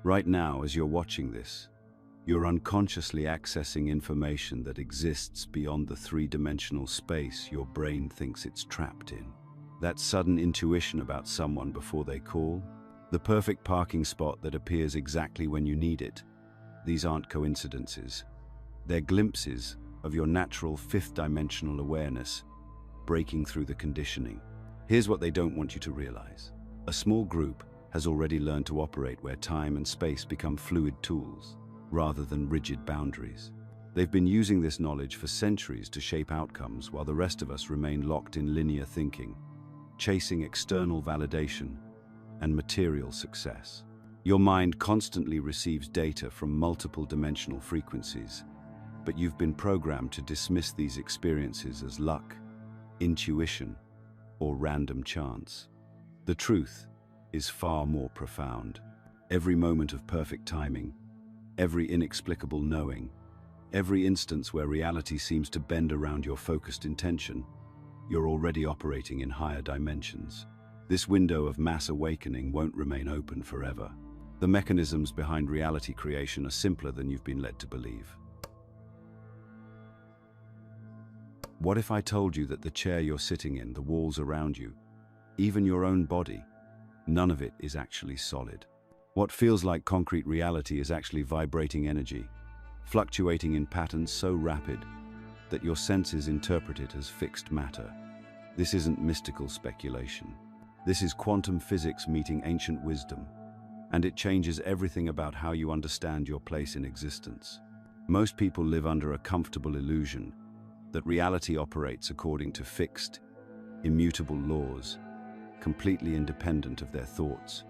Right now, as you're watching this, you're unconsciously accessing information that exists beyond the three-dimensional space your brain thinks it's trapped in. That sudden intuition about someone before they call, the perfect parking spot that appears exactly when you need it. These aren't coincidences. They're glimpses of your natural fifth-dimensional awareness breaking through the conditioning. Here's what they don't want you to realize. A small group has already learned to operate where time and space become fluid tools, rather than rigid boundaries. They've been using this knowledge for centuries to shape outcomes while the rest of us remain locked in linear thinking, chasing external validation and material success. Your mind constantly receives data from multiple dimensional frequencies, but you've been programmed to dismiss these experiences as luck, intuition, or random chance. The truth is far more profound. Every moment of perfect timing, every inexplicable knowing, every instance where reality seems to bend around your focused intention, you're already operating in higher dimensions. This window of mass awakening won't remain open forever. The mechanisms behind reality creation are simpler than you've been led to believe. What if I told you that the chair you're sitting in, the walls around you, even your own body, none of it is actually solid? What feels like concrete reality is actually vibrating energy, fluctuating in patterns so rapid that your senses interpret it as fixed matter. This isn't mystical speculation. This is quantum physics meeting ancient wisdom, and it changes everything about how you understand your place in existence. Most people live under a comfortable illusion that reality operates according to fixed, immutable laws, completely independent of their thoughts,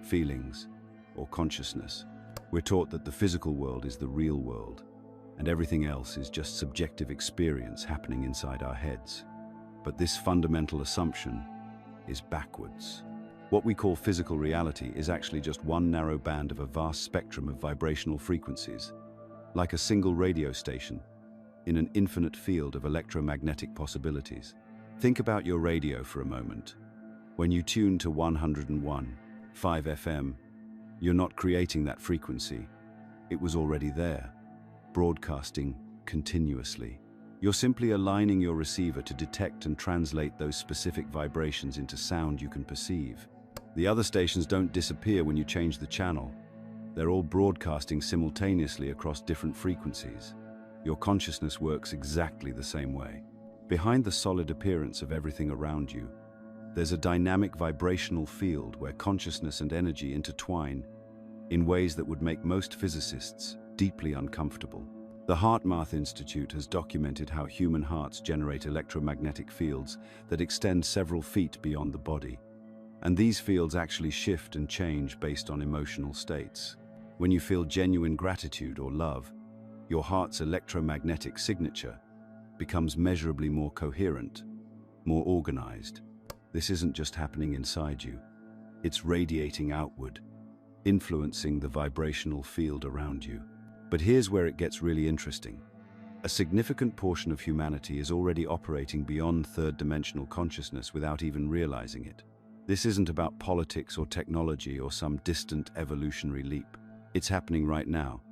feelings, or consciousness. We're taught that the physical world is the real world, and everything else is just subjective experience happening inside our heads. But this fundamental assumption is backwards. What we call physical reality is actually just one narrow band of a vast spectrum of vibrational frequencies, like a single radio station in an infinite field of electromagnetic possibilities. Think about your radio for a moment. When you tune to 101.5 FM, you're not creating that frequency. It was already there, broadcasting continuously. You're simply aligning your receiver to detect and translate those specific vibrations into sound you can perceive. The other stations don't disappear when you change the channel. They're all broadcasting simultaneously across different frequencies. Your consciousness works exactly the same way. Behind the solid appearance of everything around you, there's a dynamic vibrational field where consciousness and energy intertwine in ways that would make most physicists deeply uncomfortable. The HeartMath Institute has documented how human hearts generate electromagnetic fields that extend several feet beyond the body. And these fields actually shift and change based on emotional states. When you feel genuine gratitude or love, your heart's electromagnetic signature becomes measurably more coherent, more organized. This isn't just happening inside you. It's radiating outward, influencing the vibrational field around you. But here's where it gets really interesting. A significant portion of humanity is already operating beyond third-dimensional consciousness without even realizing it. This isn't about politics or technology or some distant evolutionary leap. It's happening right now,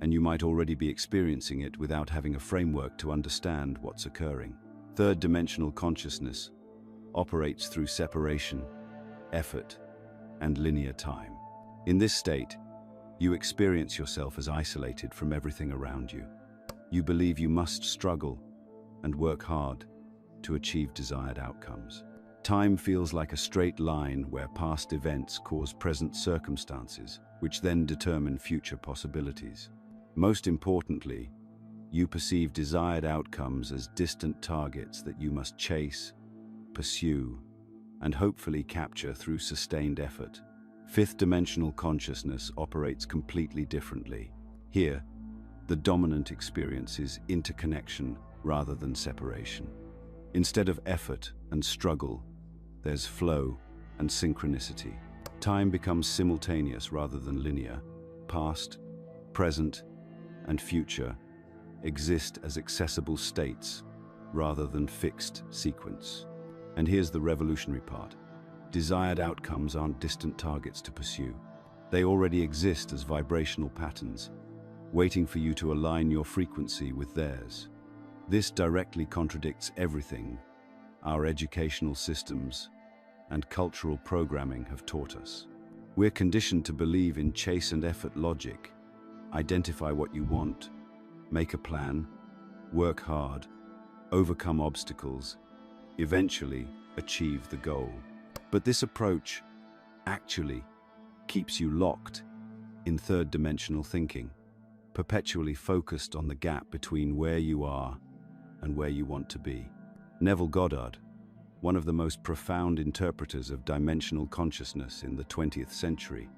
and you might already be experiencing it without having a framework to understand what's occurring. Third-dimensional consciousness operates through separation, effort, and linear time. In this state, you experience yourself as isolated from everything around you. You believe you must struggle and work hard to achieve desired outcomes. Time feels like a straight line where past events cause present circumstances, which then determine future possibilities. Most importantly, you perceive desired outcomes as distant targets that you must chase, pursue, and hopefully capture through sustained effort. Fifth-dimensional consciousness operates completely differently. Here, the dominant experience is interconnection rather than separation. Instead of effort and struggle, there's flow and synchronicity. Time becomes simultaneous rather than linear. Past, present, and future exist as accessible states rather than fixed sequence. And here's the revolutionary part. Desired outcomes aren't distant targets to pursue. They already exist as vibrational patterns, waiting for you to align your frequency with theirs. This directly contradicts everything our educational systems and cultural programming have taught us. We're conditioned to believe in chase and effort logic. Identify what you want, make a plan, work hard, overcome obstacles, eventually achieve the goal. But this approach actually keeps you locked in third-dimensional thinking, perpetually focused on the gap between where you are and where you want to be. Neville Goddard, one of the most profound interpreters of dimensional consciousness in the 20th century,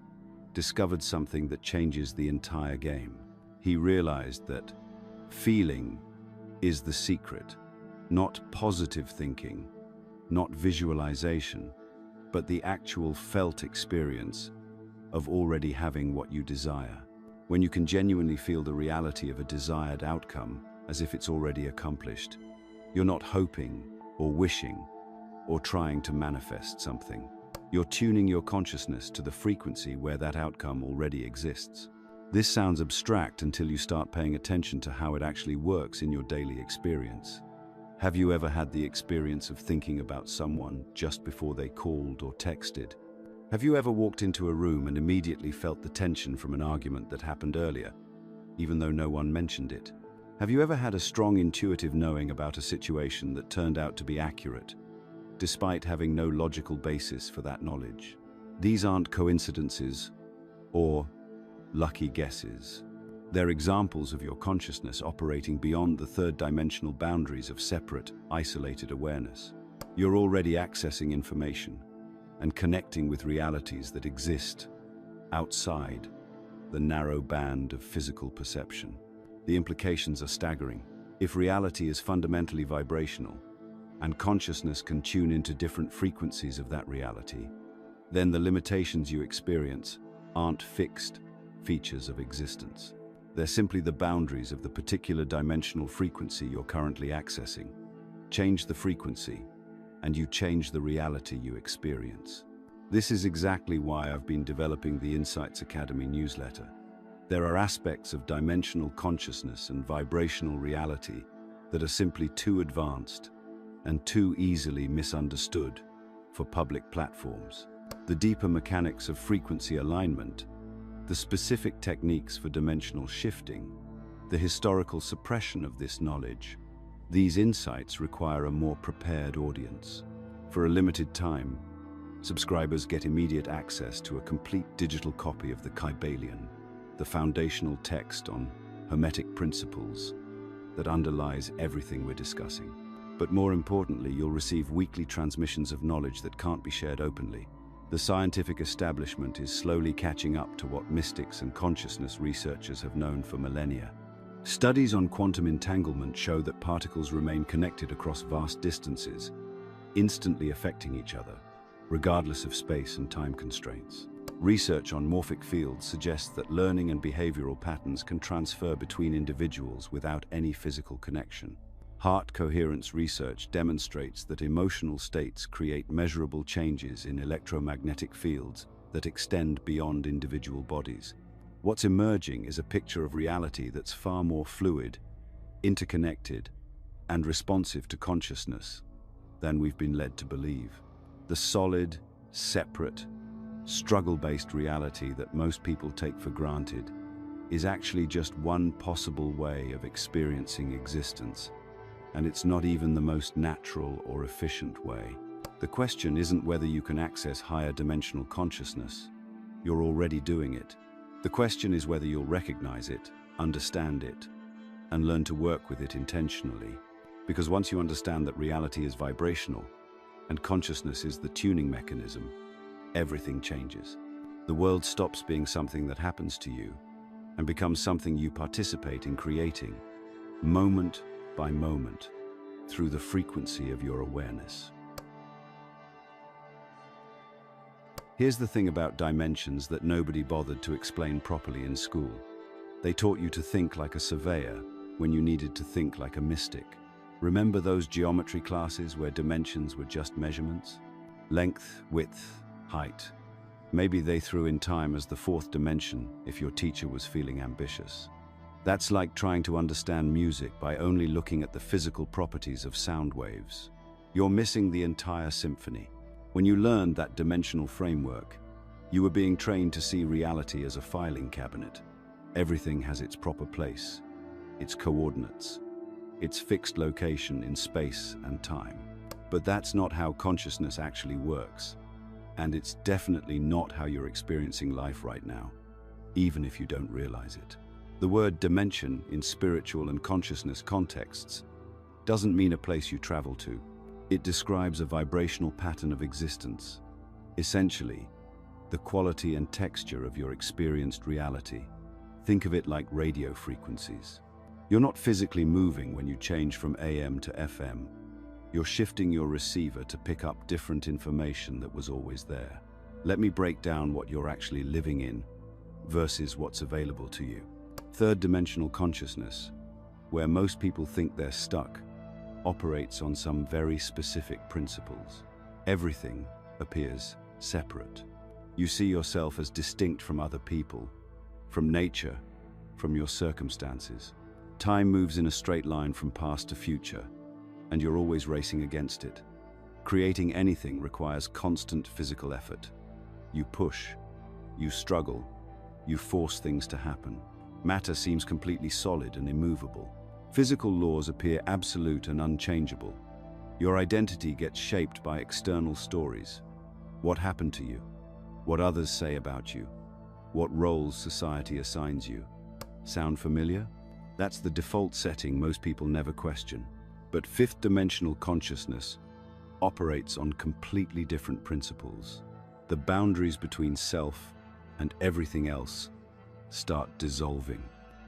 discovered something that changes the entire game. He realized that feeling is the secret, not positive thinking, not visualization, but the actual felt experience of already having what you desire. When you can genuinely feel the reality of a desired outcome as if it's already accomplished, you're not hoping or wishing or trying to manifest something. You're tuning your consciousness to the frequency where that outcome already exists. This sounds abstract until you start paying attention to how it actually works in your daily experience. Have you ever had the experience of thinking about someone just before they called or texted? Have you ever walked into a room and immediately felt the tension from an argument that happened earlier, even though no one mentioned it? Have you ever had a strong intuitive knowing about a situation that turned out to be accurate, despite having no logical basis for that knowledge? These aren't coincidences or lucky guesses. They're examples of your consciousness operating beyond the third-dimensional boundaries of separate, isolated awareness. You're already accessing information and connecting with realities that exist outside the narrow band of physical perception. The implications are staggering. If reality is fundamentally vibrational, and consciousness can tune into different frequencies of that reality, then the limitations you experience aren't fixed features of existence. They're simply the boundaries of the particular dimensional frequency you're currently accessing. Change the frequency, and you change the reality you experience. This is exactly why I've been developing the Insights Academy newsletter. There are aspects of dimensional consciousness and vibrational reality that are simply too advanced and too easily misunderstood for public platforms. The deeper mechanics of frequency alignment, the specific techniques for dimensional shifting, the historical suppression of this knowledge, these insights require a more prepared audience. For a limited time, subscribers get immediate access to a complete digital copy of the Kybalion, the foundational text on Hermetic principles that underlies everything we're discussing. But more importantly, you'll receive weekly transmissions of knowledge that can't be shared openly. The scientific establishment is slowly catching up to what mystics and consciousness researchers have known for millennia. Studies on quantum entanglement show that particles remain connected across vast distances, instantly affecting each other, regardless of space and time constraints. Research on morphic fields suggests that learning and behavioral patterns can transfer between individuals without any physical connection. Heart coherence research demonstrates that emotional states create measurable changes in electromagnetic fields that extend beyond individual bodies. What's emerging is a picture of reality that's far more fluid, interconnected, and responsive to consciousness than we've been led to believe. The solid, separate, struggle-based reality that most people take for granted is actually just one possible way of experiencing existence, and it's not even the most natural or efficient way. The question isn't whether you can access higher dimensional consciousness. You're already doing it. The question is whether you'll recognize it, understand it, and learn to work with it intentionally. Because once you understand that reality is vibrational and consciousness is the tuning mechanism, everything changes. The world stops being something that happens to you and becomes something you participate in creating, moment by moment, through the frequency of your awareness. Here's the thing about dimensions that nobody bothered to explain properly in school. They taught you to think like a surveyor when you needed to think like a mystic. Remember those geometry classes where dimensions were just measurements? Length, width, height. Maybe they threw in time as the fourth dimension if your teacher was feeling ambitious. That's like trying to understand music by only looking at the physical properties of sound waves. You're missing the entire symphony. When you learned that dimensional framework, you were being trained to see reality as a filing cabinet. Everything has its proper place, its coordinates, its fixed location in space and time. But that's not how consciousness actually works. And it's definitely not how you're experiencing life right now, even if you don't realize it. The word dimension in spiritual and consciousness contexts doesn't mean a place you travel to. It describes a vibrational pattern of existence, essentially, the quality and texture of your experienced reality. Think of it like radio frequencies. You're not physically moving when you change from AM to FM. You're shifting your receiver to pick up different information that was always there. Let me break down what you're actually living in versus what's available to you. Third dimensional consciousness, where most people think they're stuck, operates on some very specific principles. Everything appears separate. You see yourself as distinct from other people, from nature, from your circumstances. Time moves in a straight line from past to future, and you're always racing against it. Creating anything requires constant physical effort. You push, you struggle, you force things to happen. Matter seems completely solid and immovable. Physical laws appear absolute and unchangeable. Your identity gets shaped by external stories. What happened to you? What others say about you? What roles society assigns you? Sound familiar? That's the default setting most people never question. But fifth dimensional consciousness operates on completely different principles. The boundaries between self and everything else start dissolving.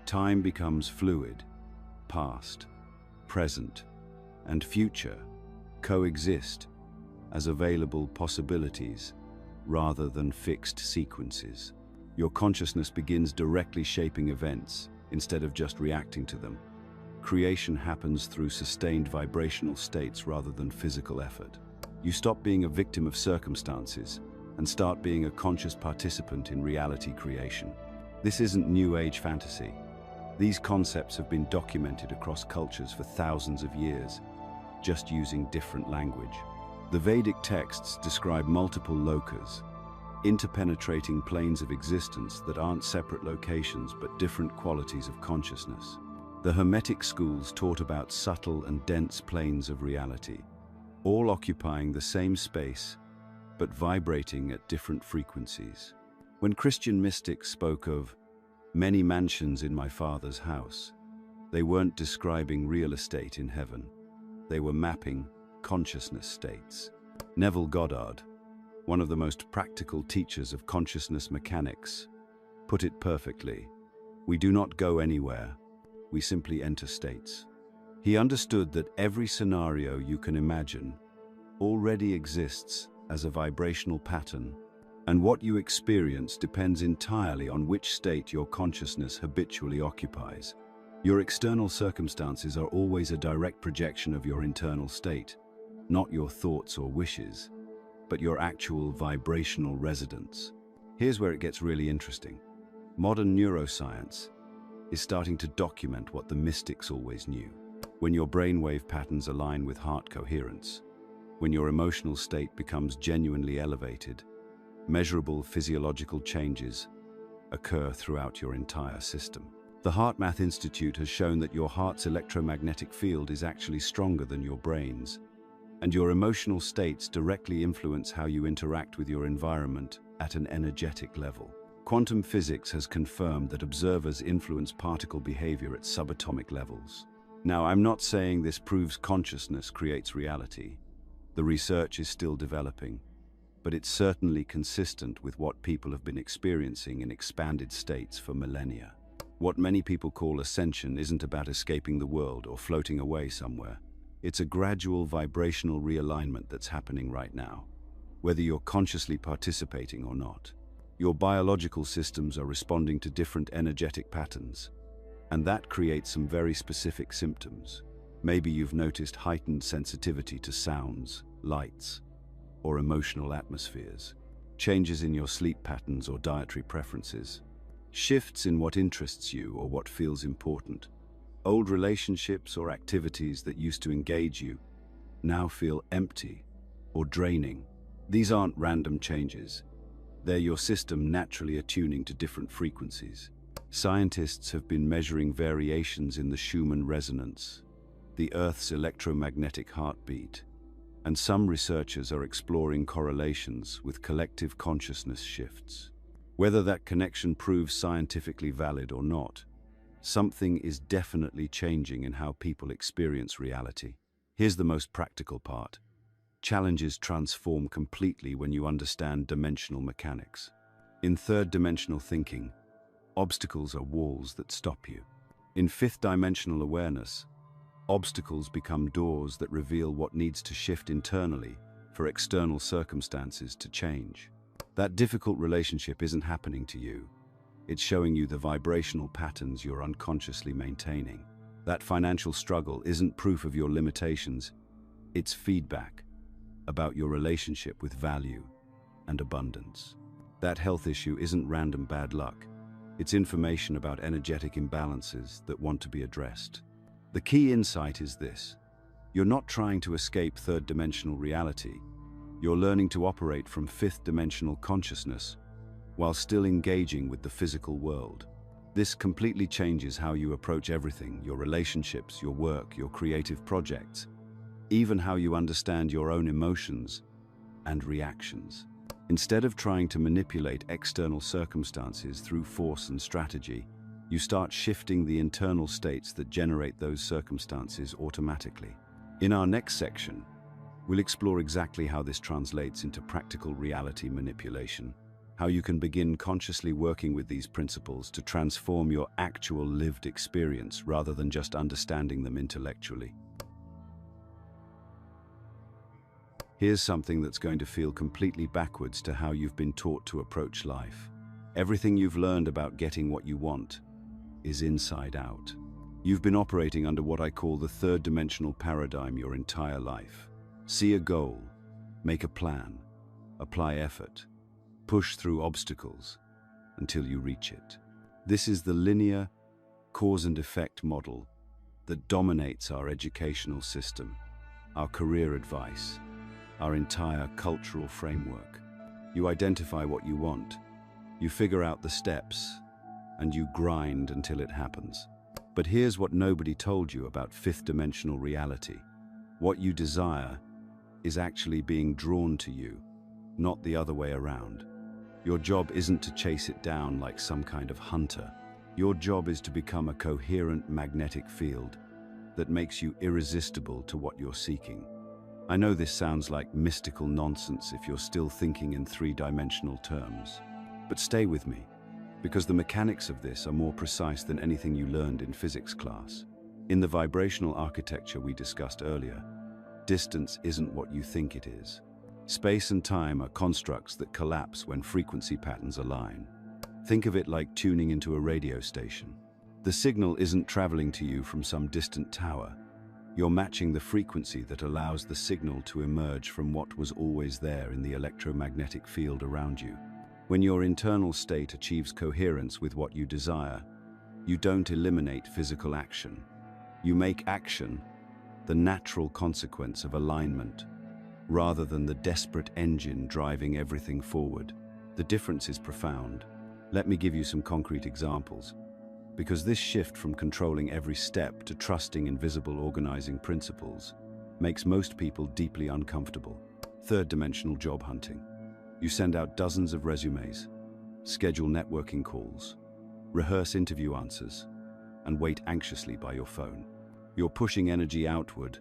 Time becomes fluid. Past, present, and future coexist as available possibilities rather than fixed sequences. Your consciousness begins directly shaping events instead of just reacting to them. Creation happens through sustained vibrational states rather than physical effort. You stop being a victim of circumstances and start being a conscious participant in reality creation. This isn't New Age fantasy. These concepts have been documented across cultures for thousands of years, just using different language. The Vedic texts describe multiple lokas, interpenetrating planes of existence that aren't separate locations but different qualities of consciousness. The Hermetic schools taught about subtle and dense planes of reality, all occupying the same space but vibrating at different frequencies. When Christian mystics spoke of many mansions in my Father's house, they weren't describing real estate in heaven. They were mapping consciousness states. Neville Goddard, one of the most practical teachers of consciousness mechanics, put it perfectly. We do not go anywhere, we simply enter states. He understood that every scenario you can imagine already exists as a vibrational pattern, and what you experience depends entirely on which state your consciousness habitually occupies. Your external circumstances are always a direct projection of your internal state, not your thoughts or wishes, but your actual vibrational residence. Here's where it gets really interesting. Modern neuroscience is starting to document what the mystics always knew. When your brainwave patterns align with heart coherence, when your emotional state becomes genuinely elevated, measurable physiological changes occur throughout your entire system. The HeartMath Institute has shown that your heart's electromagnetic field is actually stronger than your brain's, and your emotional states directly influence how you interact with your environment at an energetic level. Quantum physics has confirmed that observers influence particle behavior at subatomic levels. Now, I'm not saying this proves consciousness creates reality. The research is still developing, but it's certainly consistent with what people have been experiencing in expanded states for millennia. What many people call ascension isn't about escaping the world or floating away somewhere. It's a gradual vibrational realignment that's happening right now, whether you're consciously participating or not. Your biological systems are responding to different energetic patterns, and that creates some very specific symptoms. Maybe you've noticed heightened sensitivity to sounds, lights, or emotional atmospheres. changes in your sleep patterns or dietary preferences, shifts in what interests you or what feels important. Old relationships or activities that used to engage you now feel empty or draining. These aren't random changes. They're your system naturally attuning to different frequencies. Scientists have been measuring variations in the Schumann resonance, the Earth's electromagnetic heartbeat, and some researchers are exploring correlations with collective consciousness shifts. Whether that connection proves scientifically valid or not, something is definitely changing in how people experience reality. Here's the most practical part. Challenges transform completely when you understand dimensional mechanics. In third-dimensional thinking, obstacles are walls that stop you. In fifth-dimensional awareness, obstacles become doors that reveal what needs to shift internally for external circumstances to change. That difficult relationship isn't happening to you. It's showing you the vibrational patterns you're unconsciously maintaining. That financial struggle isn't proof of your limitations. It's feedback about your relationship with value and abundance. That health issue isn't random bad luck. It's information about energetic imbalances that want to be addressed. The key insight is this: you're not trying to escape third-dimensional reality. You're learning to operate from fifth-dimensional consciousness while still engaging with the physical world. This completely changes how you approach everything: your relationships, your work, your creative projects, even how you understand your own emotions and reactions. Instead of trying to manipulate external circumstances through force and strategy, you start shifting the internal states that generate those circumstances automatically. In our next section, we'll explore exactly how this translates into practical reality manipulation, how you can begin consciously working with these principles to transform your actual lived experience rather than just understanding them intellectually. Here's something that's going to feel completely backwards to how you've been taught to approach life. Everything you've learned about getting what you want is inside out. You've been operating under what I call the third-dimensional paradigm your entire life. See a goal, make a plan, apply effort, push through obstacles until you reach it. This is the linear cause and effect model that dominates our educational system, our career advice, our entire cultural framework. You identify what you want, you figure out the steps, and you grind until it happens. But here's what nobody told you about fifth-dimensional reality. What you desire is actually being drawn to you, not the other way around. Your job isn't to chase it down like some kind of hunter. Your job is to become a coherent magnetic field that makes you irresistible to what you're seeking. I know this sounds like mystical nonsense if you're still thinking in three-dimensional terms, but stay with me, because the mechanics of this are more precise than anything you learned in physics class. In the vibrational architecture we discussed earlier, distance isn't what you think it is. Space and time are constructs that collapse when frequency patterns align. Think of it like tuning into a radio station. The signal isn't traveling to you from some distant tower. You're matching the frequency that allows the signal to emerge from what was always there in the electromagnetic field around you. When your internal state achieves coherence with what you desire, you don't eliminate physical action. You make action the natural consequence of alignment, rather than the desperate engine driving everything forward. The difference is profound. Let me give you some concrete examples, because this shift from controlling every step to trusting invisible organizing principles makes most people deeply uncomfortable. Third-dimensional job hunting. You send out dozens of resumes, schedule networking calls, rehearse interview answers, and wait anxiously by your phone. You're pushing energy outward,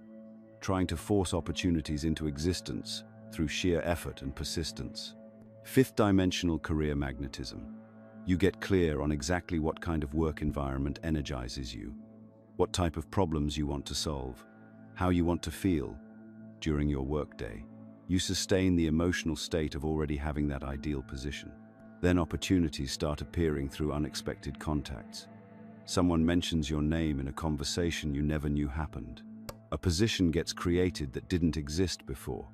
trying to force opportunities into existence through sheer effort and persistence. Fifth-dimensional career magnetism. You get clear on exactly what kind of work environment energizes you, what type of problems you want to solve, how you want to feel during your workday. You sustain the emotional state of already having that ideal position. Then opportunities start appearing through unexpected contacts. Someone mentions your name in a conversation you never knew happened. A position gets created that didn't exist before.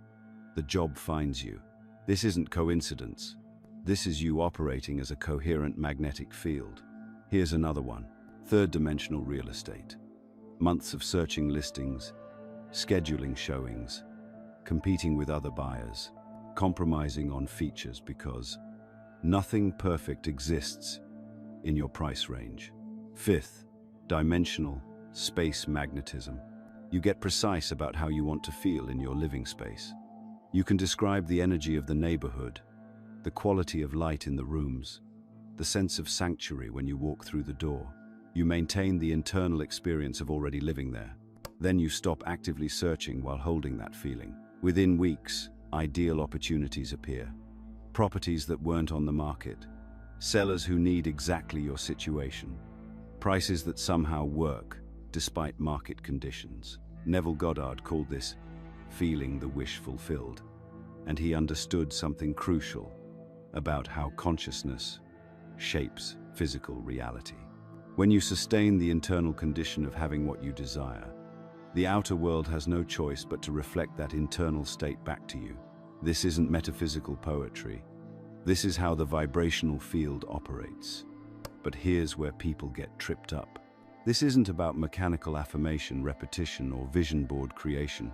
The job finds you. This isn't coincidence. This is you operating as a coherent magnetic field. Here's another one. Third-dimensional real estate. Months of searching listings, scheduling showings, competing with other buyers, compromising on features because nothing perfect exists in your price range. Fifth, dimensional space magnetism. You get precise about how you want to feel in your living space. You can describe the energy of the neighborhood, the quality of light in the rooms, the sense of sanctuary when you walk through the door. You maintain the internal experience of already living there. Then you stop actively searching while holding that feeling. Within weeks, ideal opportunities appear. Properties that weren't on the market. Sellers who need exactly your situation. Prices that somehow work, despite market conditions. Neville Goddard called this feeling the wish fulfilled. And he understood something crucial about how consciousness shapes physical reality. When you sustain the internal condition of having what you desire, the outer world has no choice but to reflect that internal state back to you. This isn't metaphysical poetry. This is how the vibrational field operates. But here's where people get tripped up. This isn't about mechanical affirmation, repetition, or vision board creation.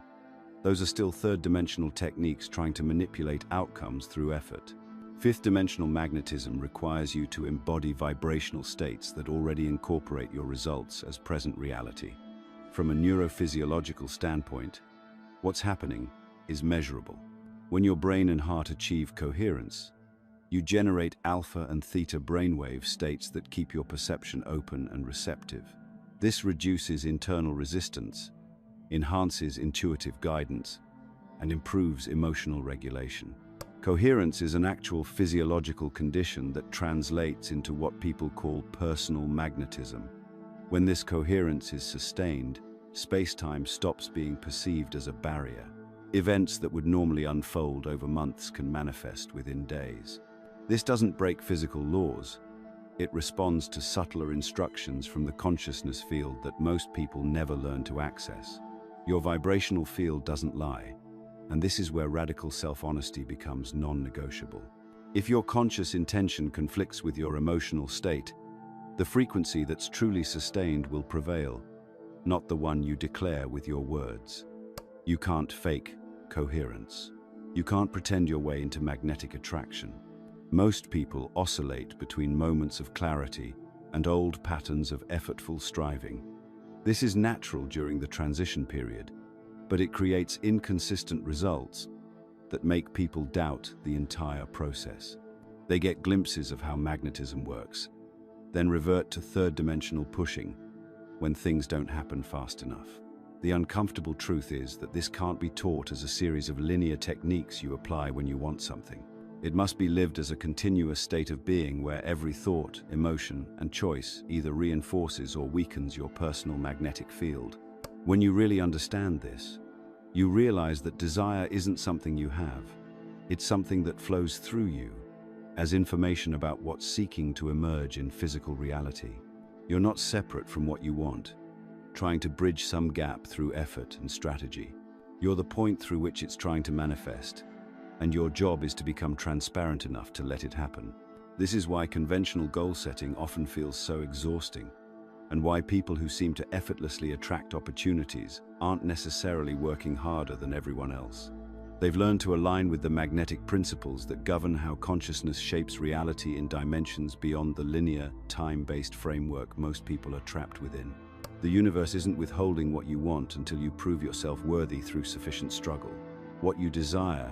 Those are still third-dimensional techniques trying to manipulate outcomes through effort. Fifth-dimensional magnetism requires you to embody vibrational states that already incorporate your results as present reality. From a neurophysiological standpoint, what's happening is measurable. When your brain and heart achieve coherence, you generate alpha and theta brainwave states that keep your perception open and receptive. This reduces internal resistance, enhances intuitive guidance, and improves emotional regulation. Coherence is an actual physiological condition that translates into what people call personal magnetism. When this coherence is sustained, space-time stops being perceived as a barrier. Events that would normally unfold over months can manifest within days. This doesn't break physical laws. It responds to subtler instructions from the consciousness field that most people never learn to access. Your vibrational field doesn't lie, and this is where radical self-honesty becomes non-negotiable. If your conscious intention conflicts with your emotional state, the frequency that's truly sustained will prevail, not the one you declare with your words. You can't fake coherence. You can't pretend your way into magnetic attraction. Most people oscillate between moments of clarity and old patterns of effortful striving. This is natural during the transition period, but it creates inconsistent results that make people doubt the entire process. They get glimpses of how magnetism works, then revert to third-dimensional pushing when things don't happen fast enough. The uncomfortable truth is that this can't be taught as a series of linear techniques you apply when you want something. It must be lived as a continuous state of being where every thought, emotion, and choice either reinforces or weakens your personal magnetic field. When you really understand this, you realize that desire isn't something you have. It's something that flows through you as information about what's seeking to emerge in physical reality. You're not separate from what you want, trying to bridge some gap through effort and strategy. You're the point through which it's trying to manifest, and your job is to become transparent enough to let it happen. This is why conventional goal setting often feels so exhausting, and why people who seem to effortlessly attract opportunities aren't necessarily working harder than everyone else. They've learned to align with the magnetic principles that govern how consciousness shapes reality in dimensions beyond the linear, time-based framework most people are trapped within. The universe isn't withholding what you want until you prove yourself worthy through sufficient struggle. What you desire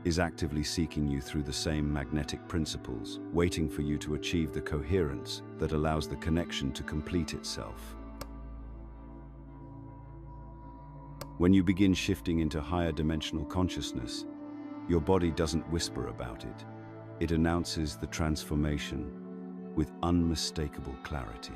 is actively seeking you through the same magnetic principles, waiting for you to achieve the coherence that allows the connection to complete itself. When you begin shifting into higher dimensional consciousness, your body doesn't whisper about it. It announces the transformation with unmistakable clarity.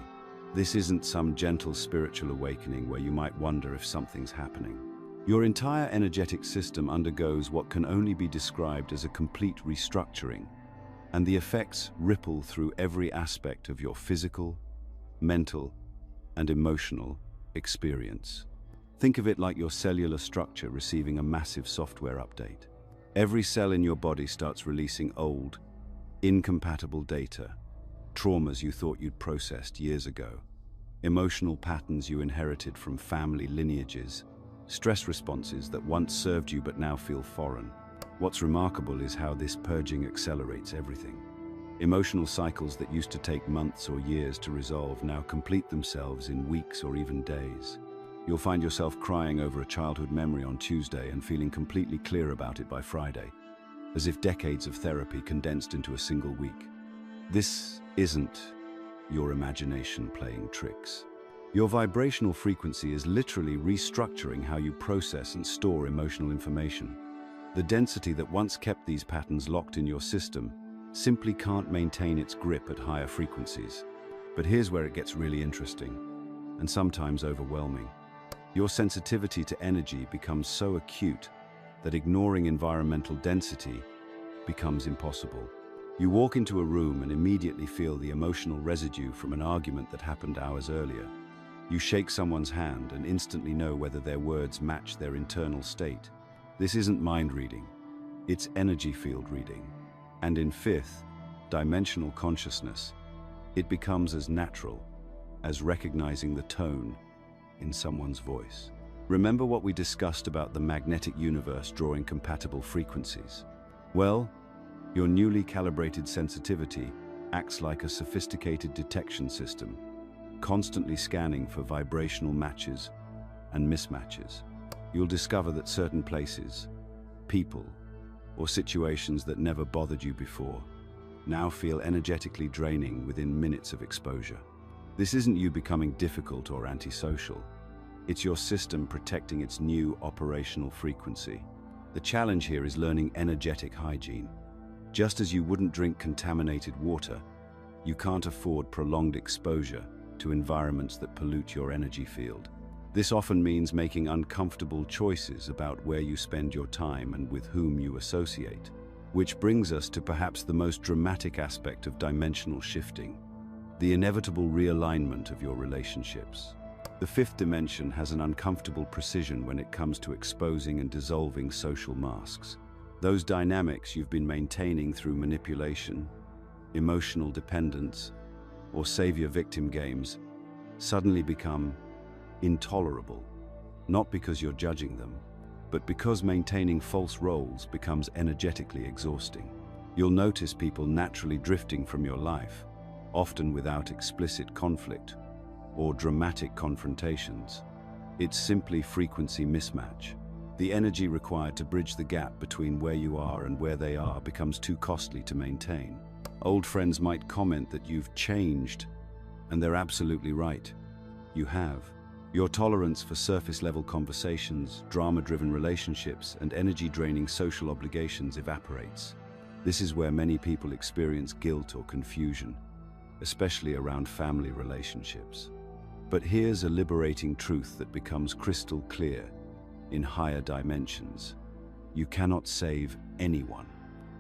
This isn't some gentle spiritual awakening where you might wonder if something's happening. Your entire energetic system undergoes what can only be described as a complete restructuring, and the effects ripple through every aspect of your physical, mental, and emotional experience. Think of it like your cellular structure receiving a massive software update. Every cell in your body starts releasing old, incompatible data, traumas you thought you'd processed years ago, emotional patterns you inherited from family lineages, stress responses that once served you but now feel foreign. What's remarkable is how this purging accelerates everything. Emotional cycles that used to take months or years to resolve now complete themselves in weeks or even days. You'll find yourself crying over a childhood memory on Tuesday and feeling completely clear about it by Friday, as if decades of therapy condensed into a single week. This isn't your imagination playing tricks. Your vibrational frequency is literally restructuring how you process and store emotional information. The density that once kept these patterns locked in your system simply can't maintain its grip at higher frequencies. But here's where it gets really interesting, and sometimes overwhelming. Your sensitivity to energy becomes so acute that ignoring environmental density becomes impossible. You walk into a room and immediately feel the emotional residue from an argument that happened hours earlier. You shake someone's hand and instantly know whether their words match their internal state. This isn't mind reading, it's energy field reading. And in fifth, dimensional consciousness, it becomes as natural as recognizing the tone in someone's voice. Remember what we discussed about the magnetic universe drawing compatible frequencies? Well, your newly calibrated sensitivity acts like a sophisticated detection system, constantly scanning for vibrational matches and mismatches. You'll discover that certain places, people, or situations that never bothered you before now feel energetically draining within minutes of exposure. This isn't you becoming difficult or antisocial. It's your system protecting its new operational frequency. The challenge here is learning energetic hygiene. Just as you wouldn't drink contaminated water, you can't afford prolonged exposure to environments that pollute your energy field. This often means making uncomfortable choices about where you spend your time and with whom you associate. Which brings us to perhaps the most dramatic aspect of dimensional shifting, the inevitable realignment of your relationships. The fifth dimension has an uncomfortable precision when it comes to exposing and dissolving social masks. Those dynamics you've been maintaining through manipulation, emotional dependence, or savior-victim games suddenly become intolerable, not because you're judging them, but because maintaining false roles becomes energetically exhausting. You'll notice people naturally drifting from your life, often without explicit conflict or dramatic confrontations. It's simply frequency mismatch. The energy required to bridge the gap between where you are and where they are becomes too costly to maintain. Old friends might comment that you've changed, and they're absolutely right. You have. Your tolerance for surface-level conversations, drama-driven relationships, and energy-draining social obligations evaporates. This is where many people experience guilt or confusion, especially around family relationships. But here's a liberating truth that becomes crystal clear in higher dimensions. You cannot save anyone.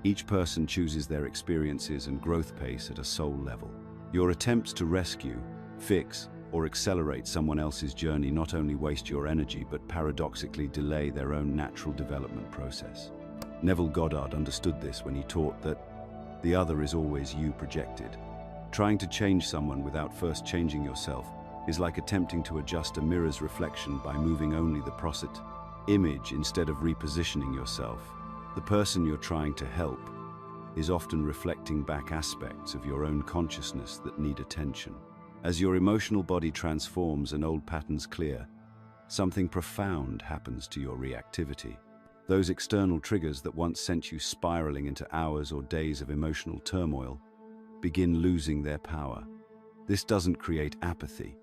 Each person chooses their experiences and growth pace at a soul level. Your attempts to rescue, fix, or accelerate someone else's journey not only waste your energy but paradoxically delay their own natural development process. Neville Goddard understood this when he taught that the other is always you projected. Trying to change someone without first changing yourself is like attempting to adjust a mirror's reflection by moving only the prostrate image instead of repositioning yourself. The person you're trying to help is often reflecting back aspects of your own consciousness that need attention. As your emotional body transforms and old patterns clear, something profound happens to your reactivity. Those external triggers that once sent you spiraling into hours or days of emotional turmoil begin losing their power. This doesn't create apathy,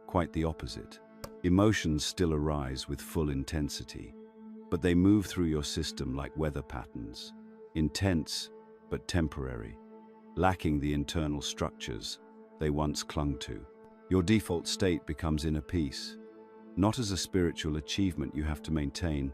quite the opposite. Emotions still arise with full intensity, but they move through your system like weather patterns, intense but temporary, lacking the internal structures they once clung to. Your default state becomes inner peace, not as a spiritual achievement you have to maintain,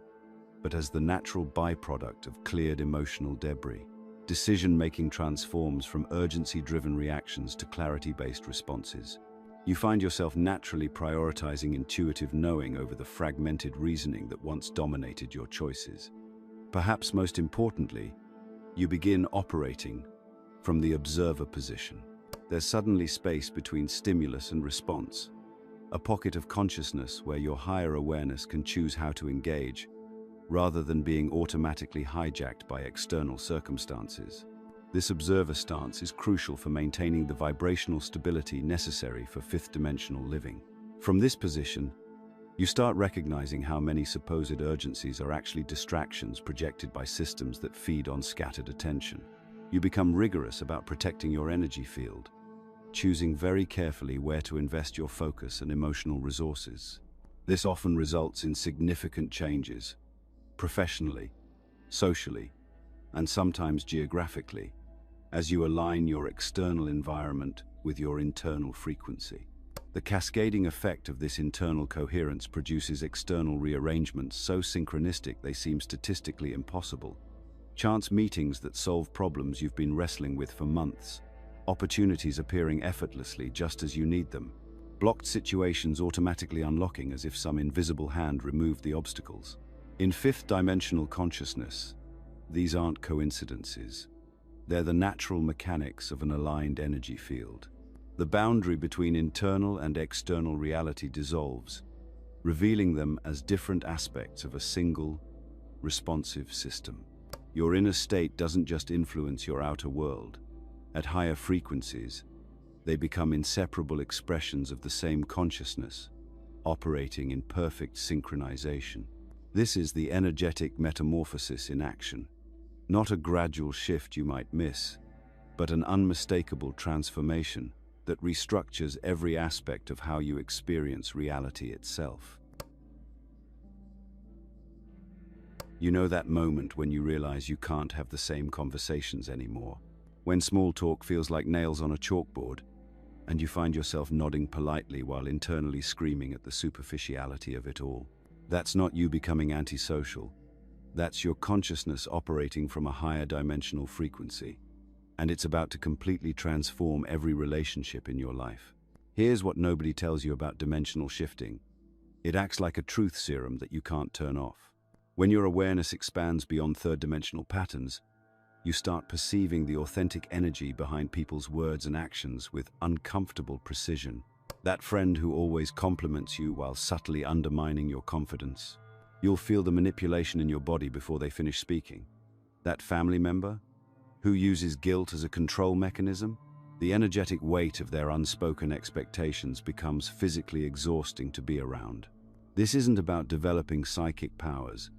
but as the natural byproduct of cleared emotional debris. Decision-making transforms from urgency-driven reactions to clarity-based responses. You find yourself naturally prioritizing intuitive knowing over the fragmented reasoning that once dominated your choices. Perhaps most importantly, you begin operating from the observer position. There's suddenly space between stimulus and response, a pocket of consciousness where your higher awareness can choose how to engage, rather than being automatically hijacked by external circumstances. This observer stance is crucial for maintaining the vibrational stability necessary for fifth-dimensional living. From this position, you start recognizing how many supposed urgencies are actually distractions projected by systems that feed on scattered attention. You become rigorous about protecting your energy field, choosing very carefully where to invest your focus and emotional resources. This often results in significant changes, professionally, socially, and sometimes geographically, as you align your external environment with your internal frequency. The cascading effect of this internal coherence produces external rearrangements so synchronistic they seem statistically impossible. Chance meetings that solve problems you've been wrestling with for months, opportunities appearing effortlessly just as you need them, blocked situations automatically unlocking as if some invisible hand removed the obstacles. In fifth-dimensional consciousness, these aren't coincidences. They're the natural mechanics of an aligned energy field. The boundary between internal and external reality dissolves, revealing them as different aspects of a single, responsive system. Your inner state doesn't just influence your outer world. At higher frequencies, they become inseparable expressions of the same consciousness, operating in perfect synchronization. This is the energetic metamorphosis in action. Not a gradual shift you might miss, but an unmistakable transformation that restructures every aspect of how you experience reality itself. You know that moment when you realize you can't have the same conversations anymore, when small talk feels like nails on a chalkboard, and you find yourself nodding politely while internally screaming at the superficiality of it all. That's not you becoming antisocial. That's your consciousness operating from a higher dimensional frequency, and it's about to completely transform every relationship in your life. Here's what nobody tells you about dimensional shifting. It acts like a truth serum that you can't turn off. When your awareness expands beyond third-dimensional patterns, you start perceiving the authentic energy behind people's words and actions with uncomfortable precision. That friend who always compliments you while subtly undermining your confidence. You'll feel the manipulation in your body before they finish speaking. That family member who uses guilt as a control mechanism. The energetic weight of their unspoken expectations becomes physically exhausting to be around. This isn't about developing psychic powers.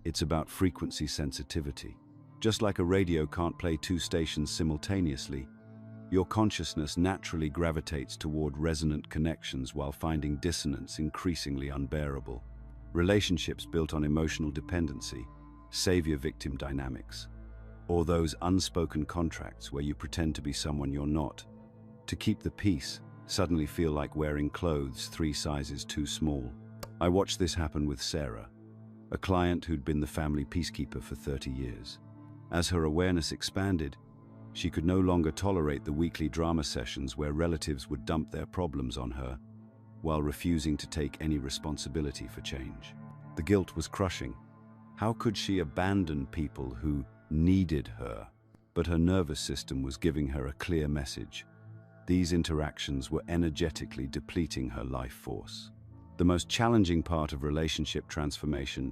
It's about frequency sensitivity. Just like a radio can't play two stations simultaneously, your consciousness naturally gravitates toward resonant connections while finding dissonance increasingly unbearable. Relationships built on emotional dependency, savior-victim dynamics, or those unspoken contracts where you pretend to be someone you're not, to keep the peace, suddenly feel like wearing clothes 3 sizes too small. I watched this happen with Sarah, a client who'd been the family peacekeeper for 30 years. As her awareness expanded, she could no longer tolerate the weekly drama sessions where relatives would dump their problems on her, while refusing to take any responsibility for change. The guilt was crushing. How could she abandon people who needed her? But her nervous system was giving her a clear message. These interactions were energetically depleting her life force. The most challenging part of relationship transformation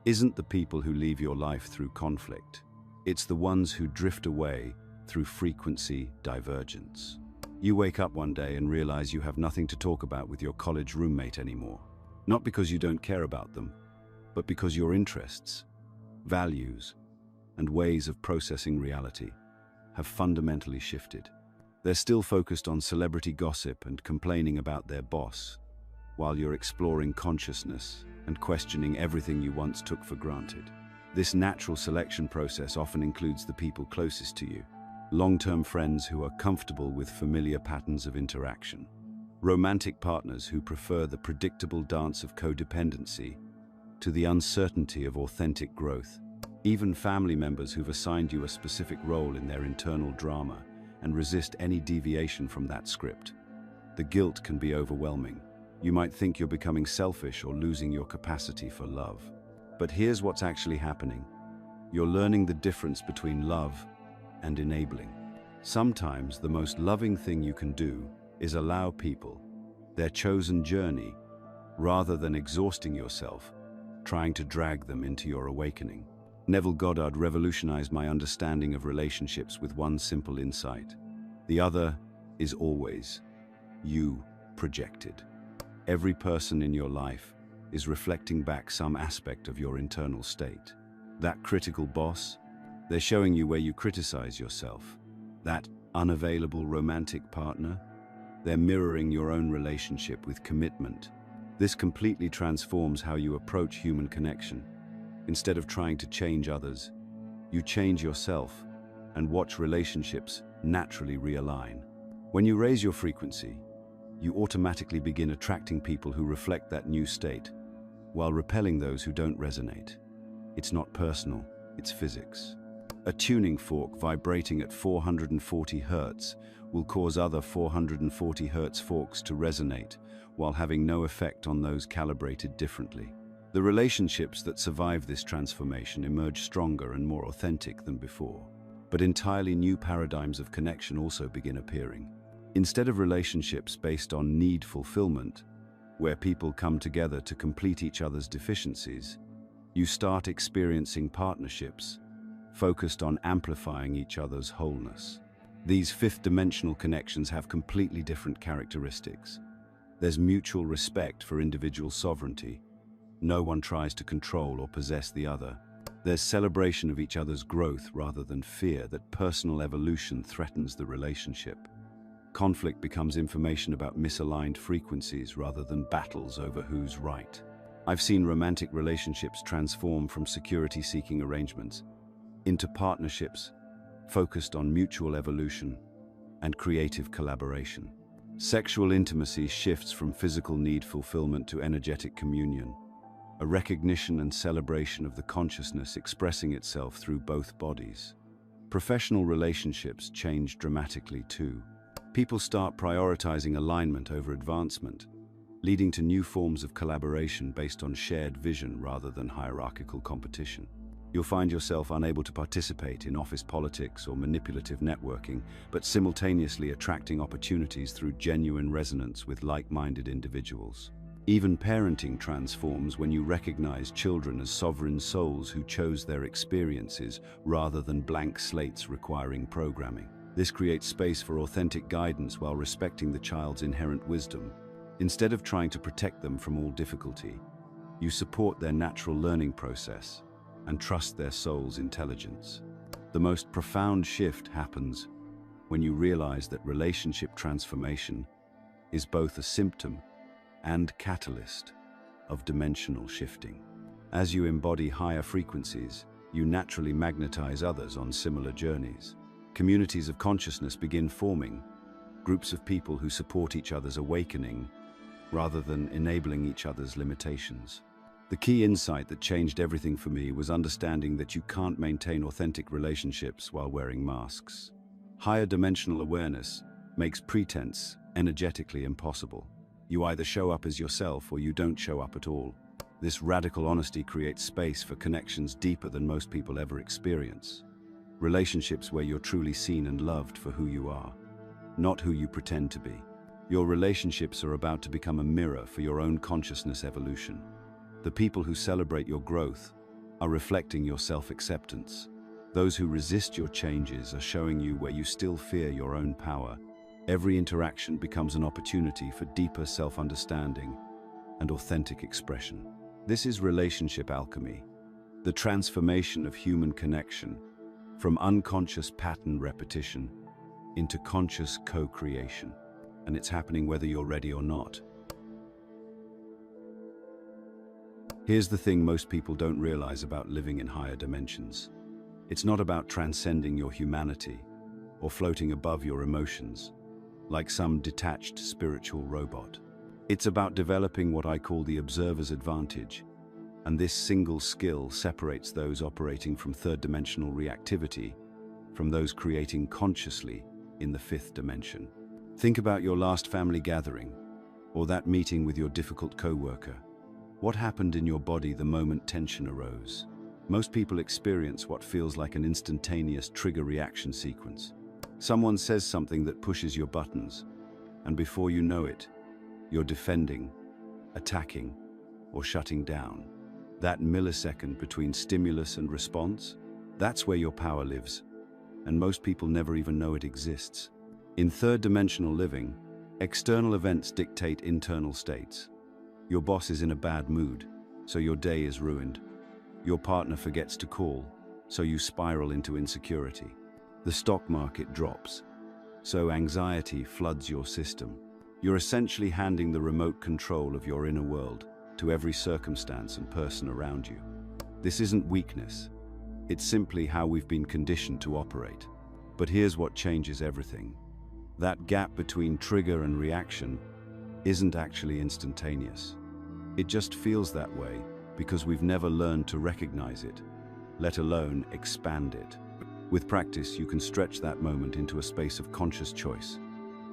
isn't the people who leave your life through conflict. It's the ones who drift away through frequency divergence. You wake up one day and realize you have nothing to talk about with your college roommate anymore. Not because you don't care about them, but because your interests, values, and ways of processing reality have fundamentally shifted. They're still focused on celebrity gossip and complaining about their boss, while you're exploring consciousness and questioning everything you once took for granted. This natural selection process often includes the people closest to you, long-term friends who are comfortable with familiar patterns of interaction, romantic partners who prefer the predictable dance of codependency to the uncertainty of authentic growth, even family members who've assigned you a specific role in their internal drama and resist any deviation from that script. The guilt can be overwhelming. You might think you're becoming selfish or losing your capacity for love. But here's what's actually happening. You're learning the difference between love and enabling. Sometimes the most loving thing you can do is allow people their chosen journey rather than exhausting yourself, trying to drag them into your awakening. Neville Goddard revolutionized my understanding of relationships with one simple insight. The other is always you projected. Every person in your life is reflecting back some aspect of your internal state. That critical boss, they're showing you where you criticize yourself. That unavailable romantic partner, they're mirroring your own relationship with commitment. This completely transforms how you approach human connection. Instead of trying to change others, you change yourself and watch relationships naturally realign. When you raise your frequency, you automatically begin attracting people who reflect that new state, while repelling those who don't resonate. It's not personal, it's physics. A tuning fork vibrating at 440 Hz will cause other 440 Hz forks to resonate, while having no effect on those calibrated differently. The relationships that survive this transformation emerge stronger and more authentic than before. But entirely new paradigms of connection also begin appearing. Instead of relationships based on need fulfillment, where people come together to complete each other's deficiencies, you start experiencing partnerships focused on amplifying each other's wholeness. These fifth-dimensional connections have completely different characteristics. There's mutual respect for individual sovereignty. No one tries to control or possess the other. There's celebration of each other's growth rather than fear that personal evolution threatens the relationship. Conflict becomes information about misaligned frequencies rather than battles over who's right. I've seen romantic relationships transform from security-seeking arrangements into partnerships focused on mutual evolution and creative collaboration. Sexual intimacy shifts from physical need fulfillment to energetic communion, a recognition and celebration of the consciousness expressing itself through both bodies. Professional relationships change dramatically too. People start prioritizing alignment over advancement, leading to new forms of collaboration based on shared vision rather than hierarchical competition. You'll find yourself unable to participate in office politics or manipulative networking, but simultaneously attracting opportunities through genuine resonance with like-minded individuals. Even parenting transforms when you recognize children as sovereign souls who chose their experiences rather than blank slates requiring programming. This creates space for authentic guidance while respecting the child's inherent wisdom. Instead of trying to protect them from all difficulty, you support their natural learning process and trust their soul's intelligence. The most profound shift happens when you realize that relationship transformation is both a symptom and catalyst of dimensional shifting. As you embody higher frequencies, you naturally magnetize others on similar journeys. Communities of consciousness begin forming, groups of people who support each other's awakening rather than enabling each other's limitations. The key insight that changed everything for me was understanding that you can't maintain authentic relationships while wearing masks. Higher dimensional awareness makes pretense energetically impossible. You either show up as yourself or you don't show up at all. This radical honesty creates space for connections deeper than most people ever experience. Relationships where you're truly seen and loved for who you are, not who you pretend to be. Your relationships are about to become a mirror for your own consciousness evolution. The people who celebrate your growth are reflecting your self-acceptance. Those who resist your changes are showing you where you still fear your own power. Every interaction becomes an opportunity for deeper self-understanding and authentic expression. This is relationship alchemy, the transformation of human connection from unconscious pattern repetition into conscious co-creation. And it's happening whether you're ready or not. Here's the thing most people don't realize about living in higher dimensions. It's not about transcending your humanity or floating above your emotions like some detached spiritual robot. It's about developing what I call the observer's advantage, and this single skill separates those operating from third-dimensional reactivity from those creating consciously in the fifth dimension. Think about your last family gathering, or that meeting with your difficult co-worker. What happened in your body the moment tension arose? Most people experience what feels like an instantaneous trigger reaction sequence. Someone says something that pushes your buttons, and before you know it, you're defending, attacking, or shutting down. That millisecond between stimulus and response, that's where your power lives, and most people never even know it exists. In third-dimensional living, external events dictate internal states. Your boss is in a bad mood, so your day is ruined. Your partner forgets to call, so you spiral into insecurity. The stock market drops, so anxiety floods your system. You're essentially handing the remote control of your inner world to every circumstance and person around you. This isn't weakness. It's simply how we've been conditioned to operate. But here's what changes everything. That gap between trigger and reaction isn't actually instantaneous. It just feels that way because we've never learned to recognize it, let alone expand it. With practice, you can stretch that moment into a space of conscious choice.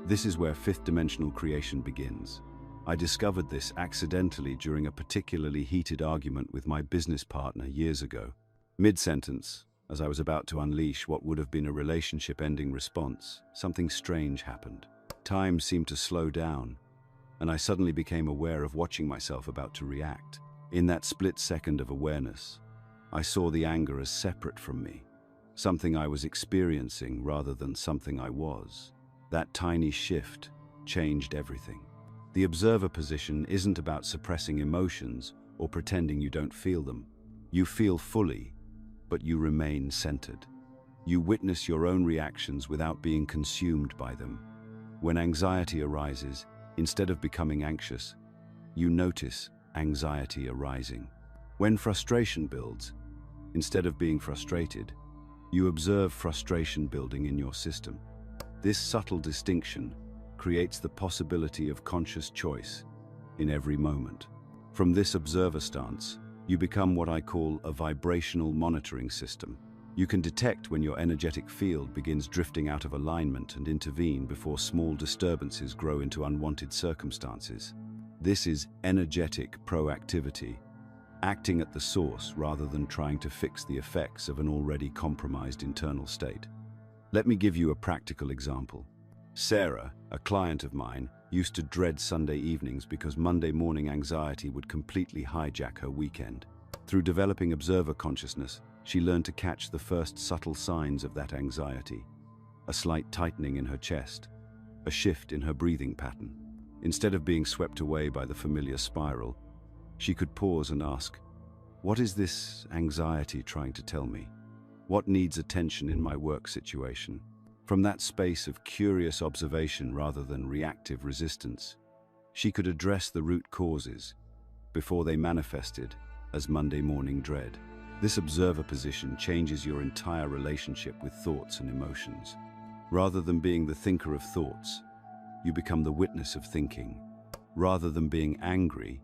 This is where fifth-dimensional creation begins. I discovered this accidentally during a particularly heated argument with my business partner years ago. Mid-sentence, as I was about to unleash what would have been a relationship-ending response, something strange happened. Time seemed to slow down, and I suddenly became aware of watching myself about to react. In that split second of awareness, I saw the anger as separate from me, something I was experiencing rather than something I was. That tiny shift changed everything. The observer position isn't about suppressing emotions or pretending you don't feel them. You feel fully, but you remain centered. You witness your own reactions without being consumed by them. When anxiety arises, instead of becoming anxious, you notice anxiety arising. When frustration builds, instead of being frustrated, you observe frustration building in your system. This subtle distinction creates the possibility of conscious choice in every moment. From this observer stance, you become what I call a vibrational monitoring system. You can detect when your energetic field begins drifting out of alignment and intervene before small disturbances grow into unwanted circumstances. This is energetic proactivity, acting at the source rather than trying to fix the effects of an already compromised internal state. Let me give you a practical example. Sarah, a client of mine, used to dread Sunday evenings because Monday morning anxiety would completely hijack her weekend. Through developing observer consciousness, she learned to catch the first subtle signs of that anxiety. A slight tightening in her chest, a shift in her breathing pattern. Instead of being swept away by the familiar spiral, she could pause and ask, "What is this anxiety trying to tell me? What needs attention in my work situation?" From that space of curious observation rather than reactive resistance, she could address the root causes before they manifested as Monday morning dread. This observer position changes your entire relationship with thoughts and emotions. Rather than being the thinker of thoughts, you become the witness of thinking. Rather than being angry,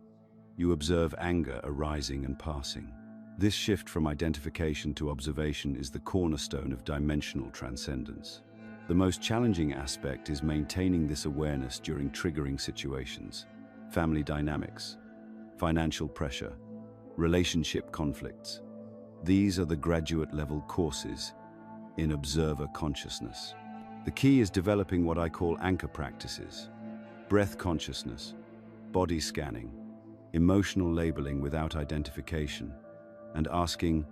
you observe anger arising and passing. This shift from identification to observation is the cornerstone of dimensional transcendence. The most challenging aspect is maintaining this awareness during triggering situations, family dynamics, financial pressure, relationship conflicts. These are the graduate-level courses in observer consciousness. The key is developing what I call anchor practices: breath consciousness, body scanning, emotional labeling without identification, and asking,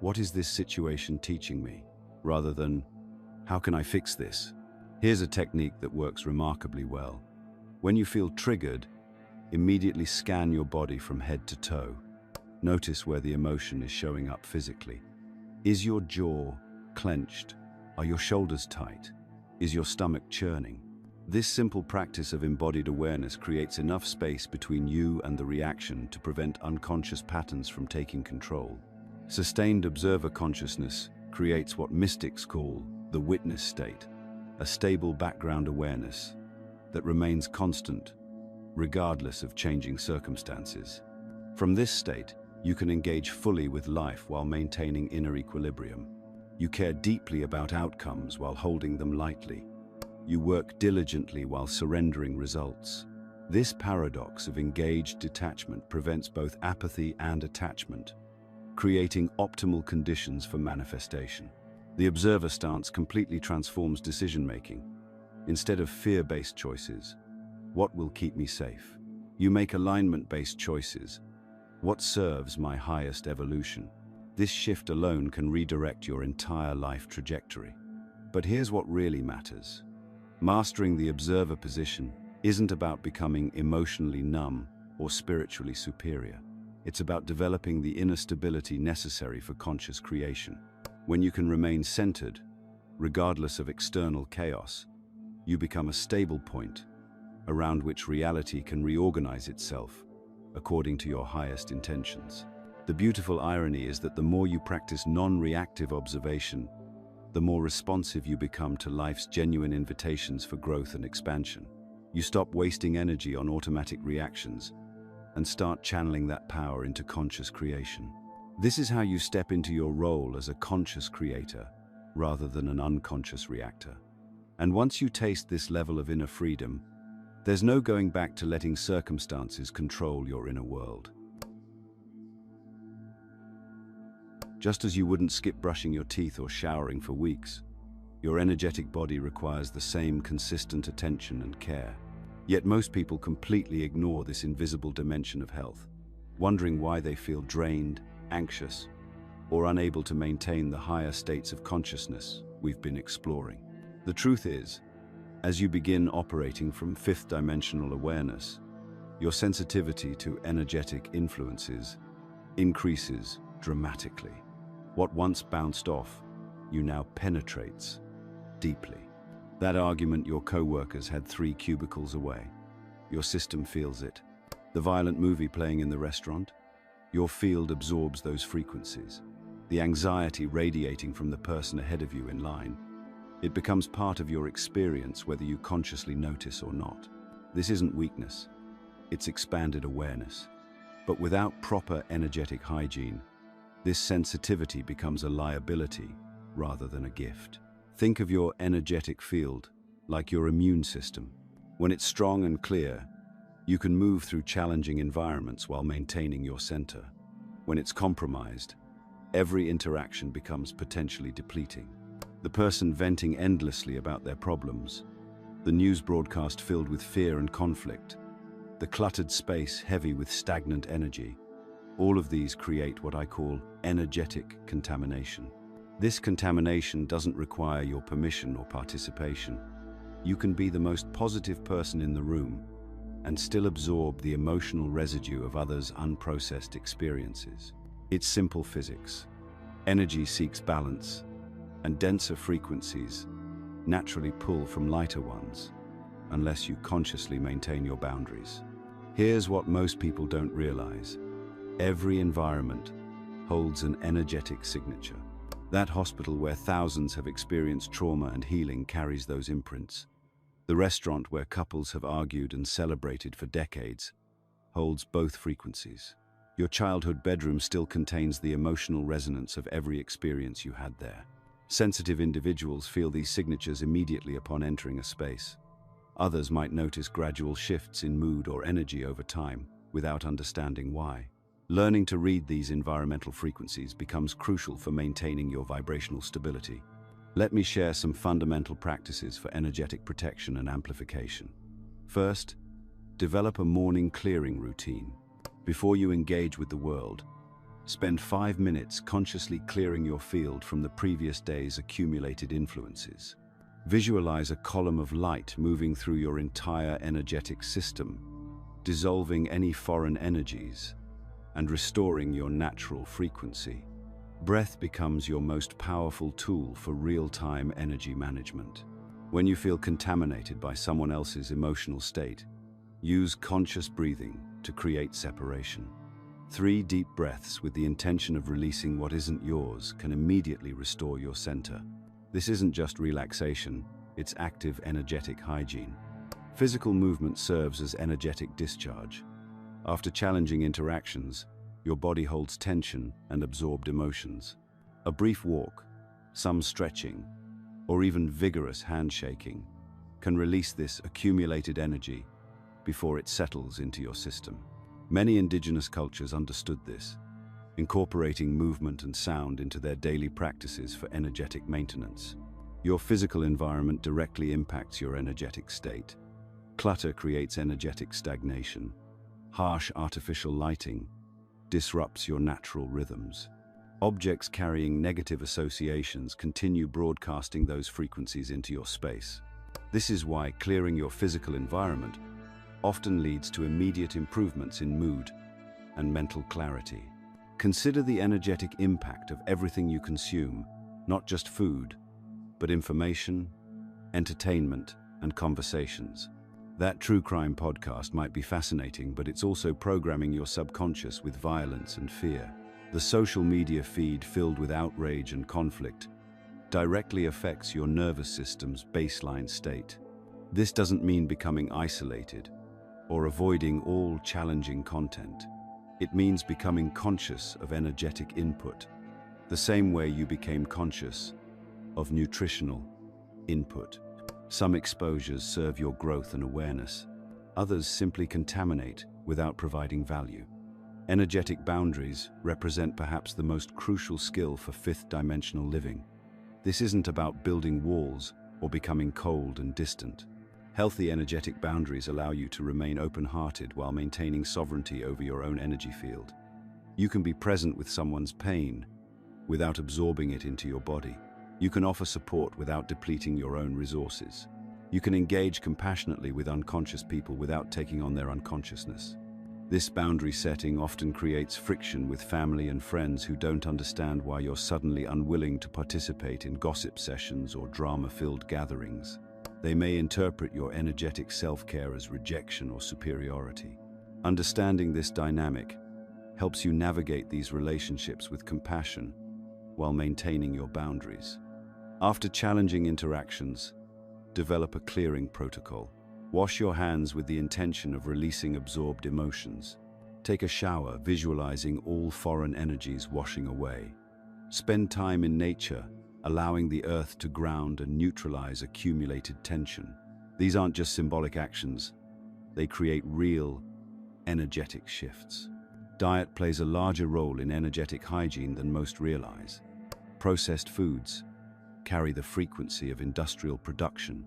"What is this situation teaching me?" rather than, "How can I fix this?" Here's a technique that works remarkably well. When you feel triggered, immediately scan your body from head to toe. Notice where the emotion is showing up physically. Is your jaw clenched? Are your shoulders tight? Is your stomach churning? This simple practice of embodied awareness creates enough space between you and the reaction to prevent unconscious patterns from taking control. Sustained observer consciousness creates what mystics call the witness state, a stable background awareness that remains constant, regardless of changing circumstances. From this state, you can engage fully with life while maintaining inner equilibrium. You care deeply about outcomes while holding them lightly. You work diligently while surrendering results. This paradox of engaged detachment prevents both apathy and attachment, creating optimal conditions for manifestation. The observer stance completely transforms decision-making. Instead of fear-based choices, what will keep me safe? You make alignment-based choices. What serves my highest evolution? This shift alone can redirect your entire life trajectory. But here's what really matters. Mastering the observer position isn't about becoming emotionally numb or spiritually superior. It's about developing the inner stability necessary for conscious creation. When you can remain centered, regardless of external chaos, you become a stable point around which reality can reorganize itself according to your highest intentions. The beautiful irony is that the more you practice non-reactive observation, the more responsive you become to life's genuine invitations for growth and expansion. You stop wasting energy on automatic reactions and start channeling that power into conscious creation. This is how you step into your role as a conscious creator rather than an unconscious reactor. And once you taste this level of inner freedom, there's no going back to letting circumstances control your inner world. Just as you wouldn't skip brushing your teeth or showering for weeks, your energetic body requires the same consistent attention and care. Yet most people completely ignore this invisible dimension of health, wondering why they feel drained, anxious, or unable to maintain the higher states of consciousness we've been exploring. The truth is, as you begin operating from fifth dimensional awareness, your sensitivity to energetic influences increases dramatically. What once bounced off, you now penetrates deeply. That argument your co-workers had 3 cubicles away, your system feels it. The violent movie playing in the restaurant, your field absorbs those frequencies. The anxiety radiating from the person ahead of you in line, it becomes part of your experience whether you consciously notice or not. This isn't weakness, it's expanded awareness. But without proper energetic hygiene, this sensitivity becomes a liability rather than a gift. Think of your energetic field like your immune system. When it's strong and clear, you can move through challenging environments while maintaining your center. When it's compromised, every interaction becomes potentially depleting. The person venting endlessly about their problems, the news broadcast filled with fear and conflict, the cluttered space heavy with stagnant energy, all of these create what I call energetic contamination. This contamination doesn't require your permission or participation. You can be the most positive person in the room and still absorb the emotional residue of others' unprocessed experiences. It's simple physics. Energy seeks balance, and denser frequencies naturally pull from lighter ones, unless you consciously maintain your boundaries. Here's what most people don't realize. Every environment holds an energetic signature. That hospital where thousands have experienced trauma and healing carries those imprints. The restaurant where couples have argued and celebrated for decades holds both frequencies. Your childhood bedroom still contains the emotional resonance of every experience you had there. Sensitive individuals feel these signatures immediately upon entering a space. Others might notice gradual shifts in mood or energy over time without understanding why. Learning to read these environmental frequencies becomes crucial for maintaining your vibrational stability. Let me share some fundamental practices for energetic protection and amplification. First, develop a morning clearing routine. Before you engage with the world, spend 5 minutes consciously clearing your field from the previous day's accumulated influences. Visualize a column of light moving through your entire energetic system, dissolving any foreign energies and restoring your natural frequency. Breath becomes your most powerful tool for real-time energy management. When you feel contaminated by someone else's emotional state, use conscious breathing to create separation. 3 deep breaths with the intention of releasing what isn't yours can immediately restore your center. This isn't just relaxation, it's active energetic hygiene. Physical movement serves as energetic discharge. After challenging interactions, your body holds tension and absorbed emotions. A brief walk, some stretching, or even vigorous handshaking can release this accumulated energy before it settles into your system. Many indigenous cultures understood this. incorporating movement and sound into their daily practices for energetic maintenance. Your physical environment directly impacts your energetic state. Clutter creates energetic stagnation. Harsh artificial lighting disrupts your natural rhythms. Objects carrying negative associations continue broadcasting those frequencies into your space. This is why clearing your physical environment often leads to immediate improvements in mood and mental clarity. Consider the energetic impact of everything you consume, not just food, but information, entertainment, and conversations. That true crime podcast might be fascinating, but it's also programming your subconscious with violence and fear. The social media feed filled with outrage and conflict directly affects your nervous system's baseline state. This doesn't mean becoming isolated or avoiding all challenging content. It means becoming conscious of energetic input, the same way you became conscious of nutritional input. Some exposures serve your growth and awareness. Others simply contaminate without providing value. Energetic boundaries represent perhaps the most crucial skill for fifth-dimensional living. This isn't about building walls or becoming cold and distant. Healthy energetic boundaries allow you to remain open-hearted while maintaining sovereignty over your own energy field. You can be present with someone's pain without absorbing it into your body. You can offer support without depleting your own resources. You can engage compassionately with unconscious people without taking on their unconsciousness. This boundary setting often creates friction with family and friends who don't understand why you're suddenly unwilling to participate in gossip sessions or drama-filled gatherings. They may interpret your energetic self-care as rejection or superiority. Understanding this dynamic helps you navigate these relationships with compassion while maintaining your boundaries. After challenging interactions, develop a clearing protocol. Wash your hands with the intention of releasing absorbed emotions. Take a shower, visualizing all foreign energies washing away. Spend time in nature, allowing the earth to ground and neutralize accumulated tension. These aren't just symbolic actions, they create real, energetic shifts. Diet plays a larger role in energetic hygiene than most realize. Processed foods carry the frequency of industrial production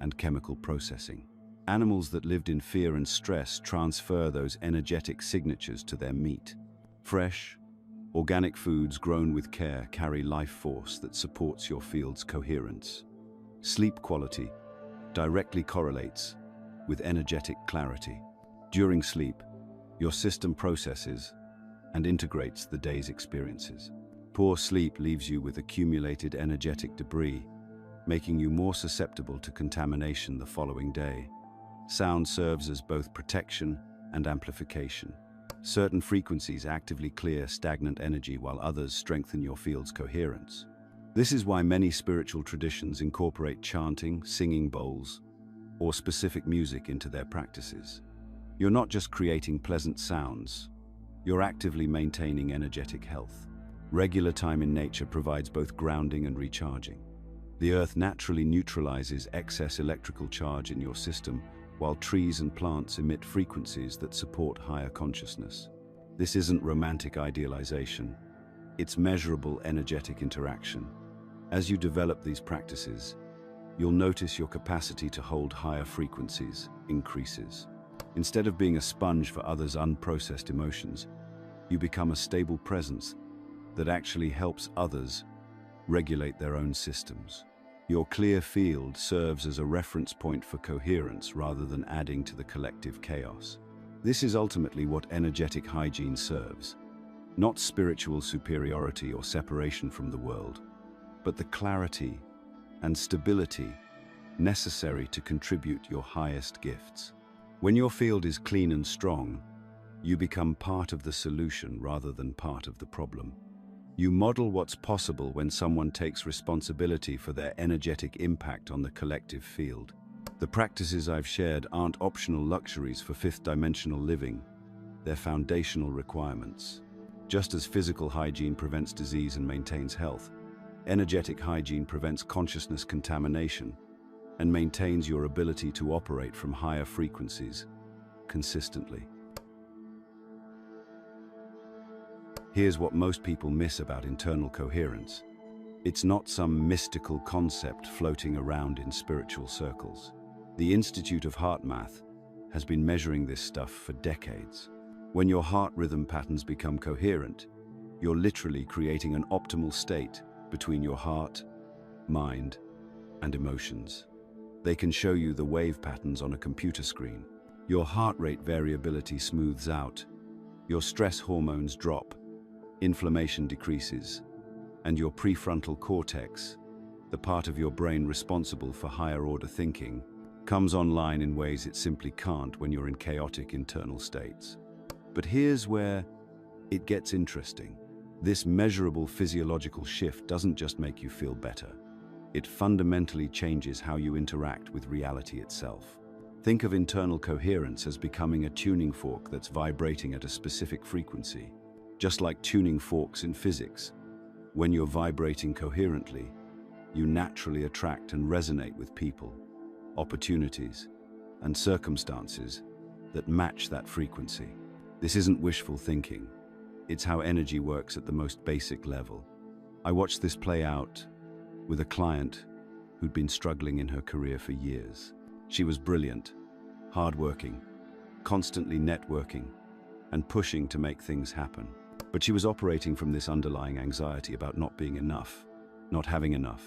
and chemical processing. Animals that lived in fear and stress transfer those energetic signatures to their meat. Fresh, organic foods grown with care carry life force that supports your field's coherence. Sleep quality directly correlates with energetic clarity. During sleep, your system processes and integrates the day's experiences. Poor sleep leaves you with accumulated energetic debris, making you more susceptible to contamination the following day. Sound serves as both protection and amplification. Certain frequencies actively clear stagnant energy while others strengthen your field's coherence. This is why many spiritual traditions incorporate chanting, singing bowls, or specific music into their practices. You're not just creating pleasant sounds, you're actively maintaining energetic health. Regular time in nature provides both grounding and recharging. The earth naturally neutralizes excess electrical charge in your system, while trees and plants emit frequencies that support higher consciousness. This isn't romantic idealization, it's measurable energetic interaction. As you develop these practices, you'll notice your capacity to hold higher frequencies increases. Instead of being a sponge for others' unprocessed emotions, you become a stable presence that actually helps others regulate their own systems. Your clear field serves as a reference point for coherence rather than adding to the collective chaos. This is ultimately what energetic hygiene serves, not spiritual superiority or separation from the world, but the clarity and stability necessary to contribute your highest gifts. When your field is clean and strong, you become part of the solution rather than part of the problem. You model what's possible when someone takes responsibility for their energetic impact on the collective field. The practices I've shared aren't optional luxuries for fifth-dimensional living. They're foundational requirements. Just as physical hygiene prevents disease and maintains health, energetic hygiene prevents consciousness contamination and maintains your ability to operate from higher frequencies consistently. Here's what most people miss about internal coherence. It's not some mystical concept floating around in spiritual circles. The Institute of Heart Math has been measuring this stuff for decades. When your heart rhythm patterns become coherent, you're literally creating an optimal state between your heart, mind, and emotions. They can show you the wave patterns on a computer screen. Your heart rate variability smooths out, your stress hormones drop, inflammation decreases, and your prefrontal cortex, the part of your brain responsible for higher-order thinking, comes online in ways it simply can't when you're in chaotic internal states. But here's where it gets interesting. This measurable physiological shift doesn't just make you feel better. It fundamentally changes how you interact with reality itself. Think of internal coherence as becoming a tuning fork that's vibrating at a specific frequency. Just like tuning forks in physics, when you're vibrating coherently, you naturally attract and resonate with people, opportunities, and circumstances that match that frequency. This isn't wishful thinking. It's how energy works at the most basic level. I watched this play out with a client who'd been struggling in her career for years. She was brilliant, hardworking, constantly networking, and pushing to make things happen. But she was operating from this underlying anxiety about not being enough, not having enough,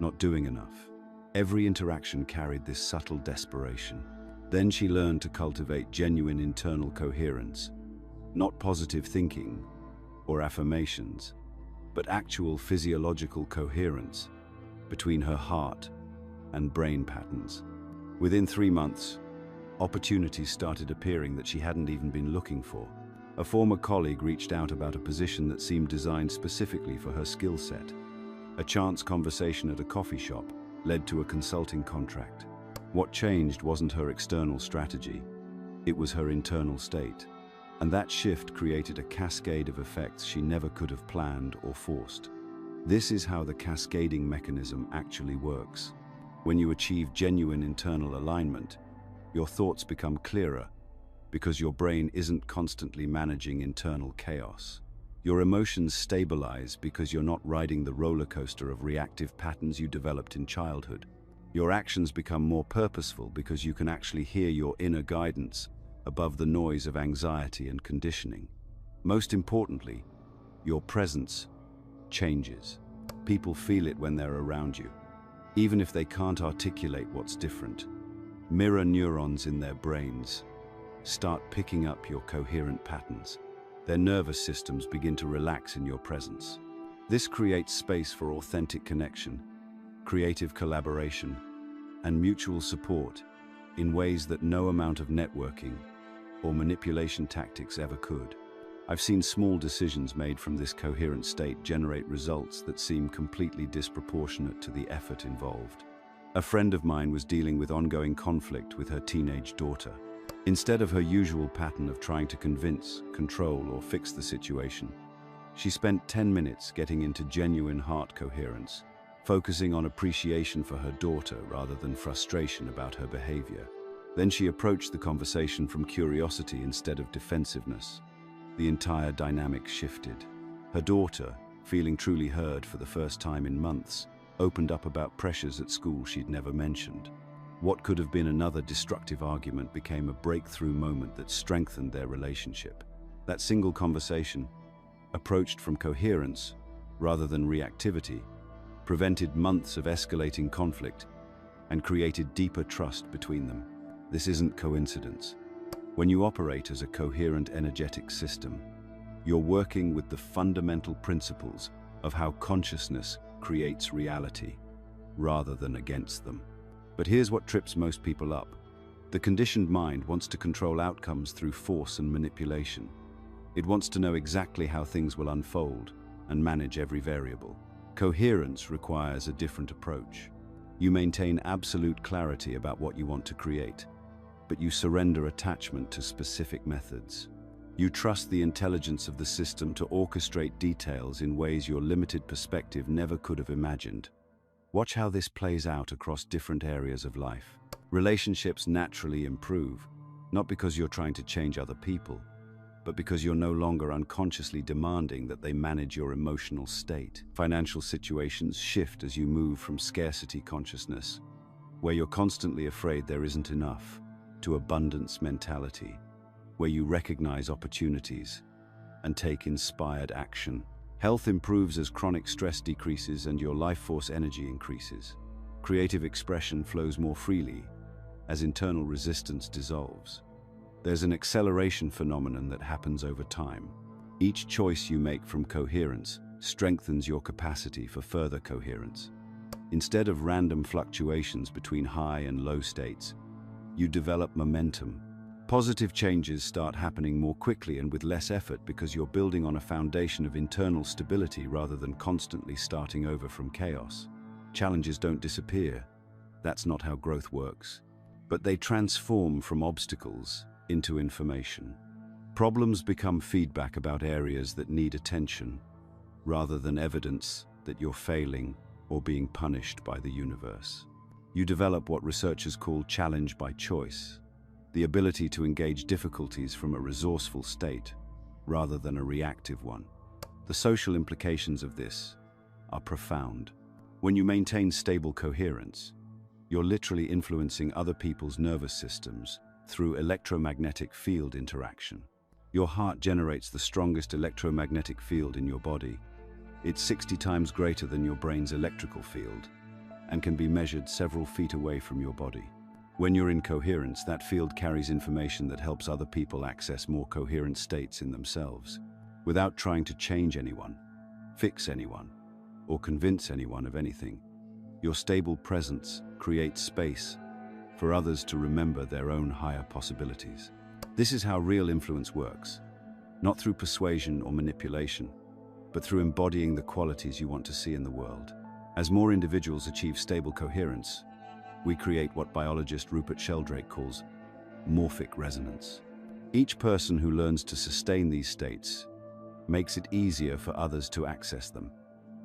not doing enough. Every interaction carried this subtle desperation. Then she learned to cultivate genuine internal coherence, not positive thinking or affirmations, but actual physiological coherence between her heart and brain patterns. Within 3 months, opportunities started appearing that she hadn't even been looking for. A former colleague reached out about a position that seemed designed specifically for her skill set. A chance conversation at a coffee shop led to a consulting contract. What changed wasn't her external strategy, it was her internal state. And that shift created a cascade of effects she never could have planned or forced. This is how the cascading mechanism actually works. When you achieve genuine internal alignment, your thoughts become clearer because your brain isn't constantly managing internal chaos. Your emotions stabilize because you're not riding the roller coaster of reactive patterns you developed in childhood. Your actions become more purposeful because you can actually hear your inner guidance above the noise of anxiety and conditioning. Most importantly, your presence changes. People feel it when they're around you, even if they can't articulate what's different. Mirror neurons in their brains start picking up your coherent patterns. Their nervous systems begin to relax in your presence. This creates space for authentic connection, creative collaboration, and mutual support in ways that no amount of networking or manipulation tactics ever could. I've seen small decisions made from this coherent state generate results that seem completely disproportionate to the effort involved. A friend of mine was dealing with ongoing conflict with her teenage daughter. Instead of her usual pattern of trying to convince, control, or fix the situation, she spent 10 minutes getting into genuine heart coherence, focusing on appreciation for her daughter rather than frustration about her behavior. Then she approached the conversation from curiosity instead of defensiveness. The entire dynamic shifted. Her daughter, feeling truly heard for the first time in months, opened up about pressures at school she'd never mentioned. What could have been another destructive argument became a breakthrough moment that strengthened their relationship. That single conversation, approached from coherence rather than reactivity, prevented months of escalating conflict and created deeper trust between them. This isn't coincidence. When you operate as a coherent energetic system, you're working with the fundamental principles of how consciousness creates reality, rather than against them. But here's what trips most people up. The conditioned mind wants to control outcomes through force and manipulation. It wants to know exactly how things will unfold and manage every variable. Coherence requires a different approach. You maintain absolute clarity about what you want to create, but you surrender attachment to specific methods. You trust the intelligence of the system to orchestrate details in ways your limited perspective never could have imagined. Watch how this plays out across different areas of life. Relationships naturally improve, not because you're trying to change other people, but because you're no longer unconsciously demanding that they manage your emotional state. Financial situations shift as you move from scarcity consciousness, where you're constantly afraid there isn't enough, to abundance mentality, where you recognize opportunities and take inspired action. Health improves as chronic stress decreases and your life force energy increases. Creative expression flows more freely as internal resistance dissolves. There's an acceleration phenomenon that happens over time. Each choice you make from coherence strengthens your capacity for further coherence. Instead of random fluctuations between high and low states, you develop momentum. Positive changes start happening more quickly and with less effort because you're building on a foundation of internal stability rather than constantly starting over from chaos. Challenges don't disappear. That's not how growth works. But they transform from obstacles into information. Problems become feedback about areas that need attention, rather than evidence that you're failing or being punished by the universe. You develop what researchers call challenge by choice, the ability to engage difficulties from a resourceful state, rather than a reactive one. The social implications of this are profound. When you maintain stable coherence, you're literally influencing other people's nervous systems through electromagnetic field interaction. Your heart generates the strongest electromagnetic field in your body. It's 60 times greater than your brain's electrical field and can be measured several feet away from your body. When you're in coherence, that field carries information that helps other people access more coherent states in themselves, without trying to change anyone, fix anyone, or convince anyone of anything. Your stable presence creates space for others to remember their own higher possibilities. This is how real influence works, not through persuasion or manipulation, but through embodying the qualities you want to see in the world. As more individuals achieve stable coherence, we create what biologist Rupert Sheldrake calls morphic resonance. Each person who learns to sustain these states makes it easier for others to access them.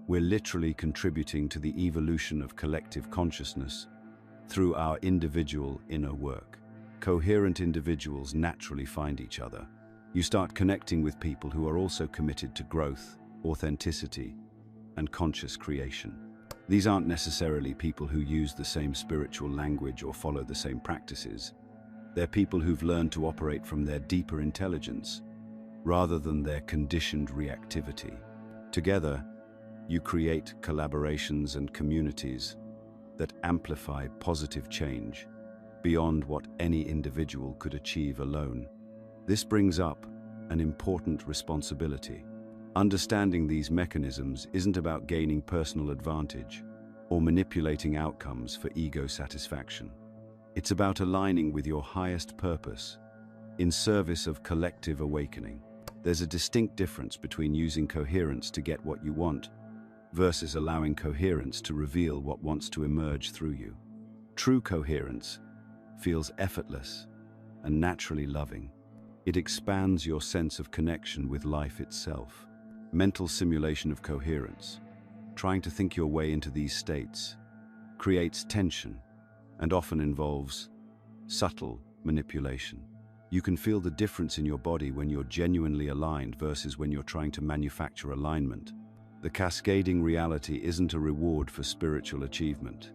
We're literally contributing to the evolution of collective consciousness through our individual inner work. Coherent individuals naturally find each other. You start connecting with people who are also committed to growth, authenticity, and conscious creation. These aren't necessarily people who use the same spiritual language or follow the same practices. They're people who've learned to operate from their deeper intelligence, rather than their conditioned reactivity. Together, you create collaborations and communities that amplify positive change beyond what any individual could achieve alone. This brings up an important responsibility. Understanding these mechanisms isn't about gaining personal advantage or manipulating outcomes for ego satisfaction. It's about aligning with your highest purpose in service of collective awakening. There's a distinct difference between using coherence to get what you want versus allowing coherence to reveal what wants to emerge through you. True coherence feels effortless and naturally loving. It expands your sense of connection with life itself. Mental simulation of coherence, trying to think your way into these states, creates tension and often involves subtle manipulation. You can feel the difference in your body when you're genuinely aligned versus when you're trying to manufacture alignment. The cascading reality isn't a reward for spiritual achievement.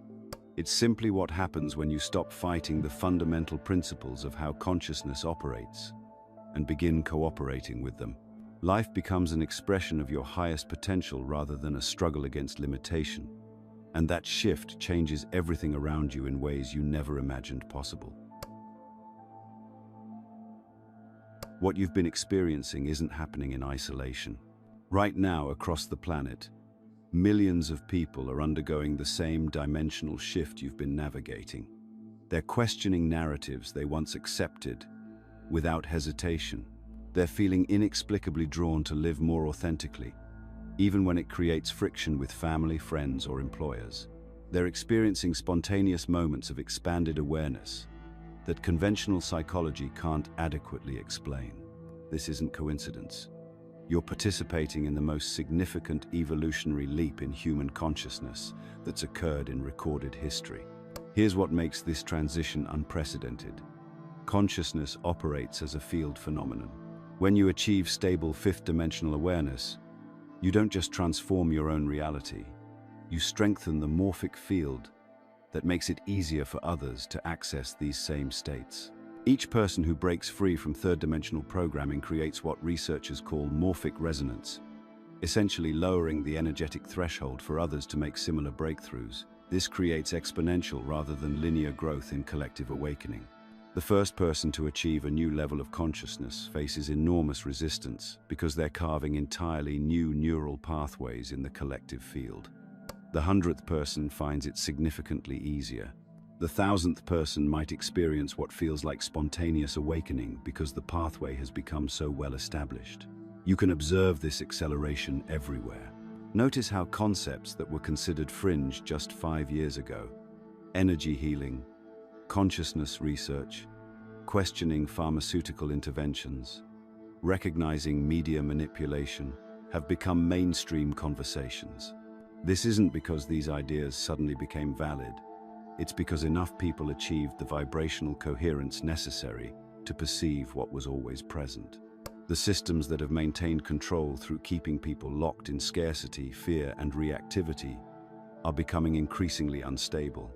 It's simply what happens when you stop fighting the fundamental principles of how consciousness operates and begin cooperating with them. Life becomes an expression of your highest potential rather than a struggle against limitation. And that shift changes everything around you in ways you never imagined possible. What you've been experiencing isn't happening in isolation. Right now, across the planet, millions of people are undergoing the same dimensional shift you've been navigating. They're questioning narratives they once accepted without hesitation. They're feeling inexplicably drawn to live more authentically, even when it creates friction with family, friends, or employers. They're experiencing spontaneous moments of expanded awareness that conventional psychology can't adequately explain. This isn't coincidence. You're participating in the most significant evolutionary leap in human consciousness that's occurred in recorded history. Here's what makes this transition unprecedented. Consciousness operates as a field phenomenon. When you achieve stable fifth-dimensional awareness, you don't just transform your own reality, you strengthen the morphic field that makes it easier for others to access these same states. Each person who breaks free from third-dimensional programming creates what researchers call morphic resonance, essentially lowering the energetic threshold for others to make similar breakthroughs. This creates exponential rather than linear growth in collective awakening. The first person to achieve a new level of consciousness faces enormous resistance because they're carving entirely new neural pathways in the collective field. The 100th person finds it significantly easier. The 1000th person might experience what feels like spontaneous awakening because the pathway has become so well established. You can observe this acceleration everywhere. Notice how concepts that were considered fringe just 5 years ago, energy healing, consciousness research, questioning pharmaceutical interventions, recognizing media manipulation, have become mainstream conversations. This isn't because these ideas suddenly became valid. It's because enough people achieved the vibrational coherence necessary to perceive what was always present. The systems that have maintained control through keeping people locked in scarcity, fear, and reactivity are becoming increasingly unstable.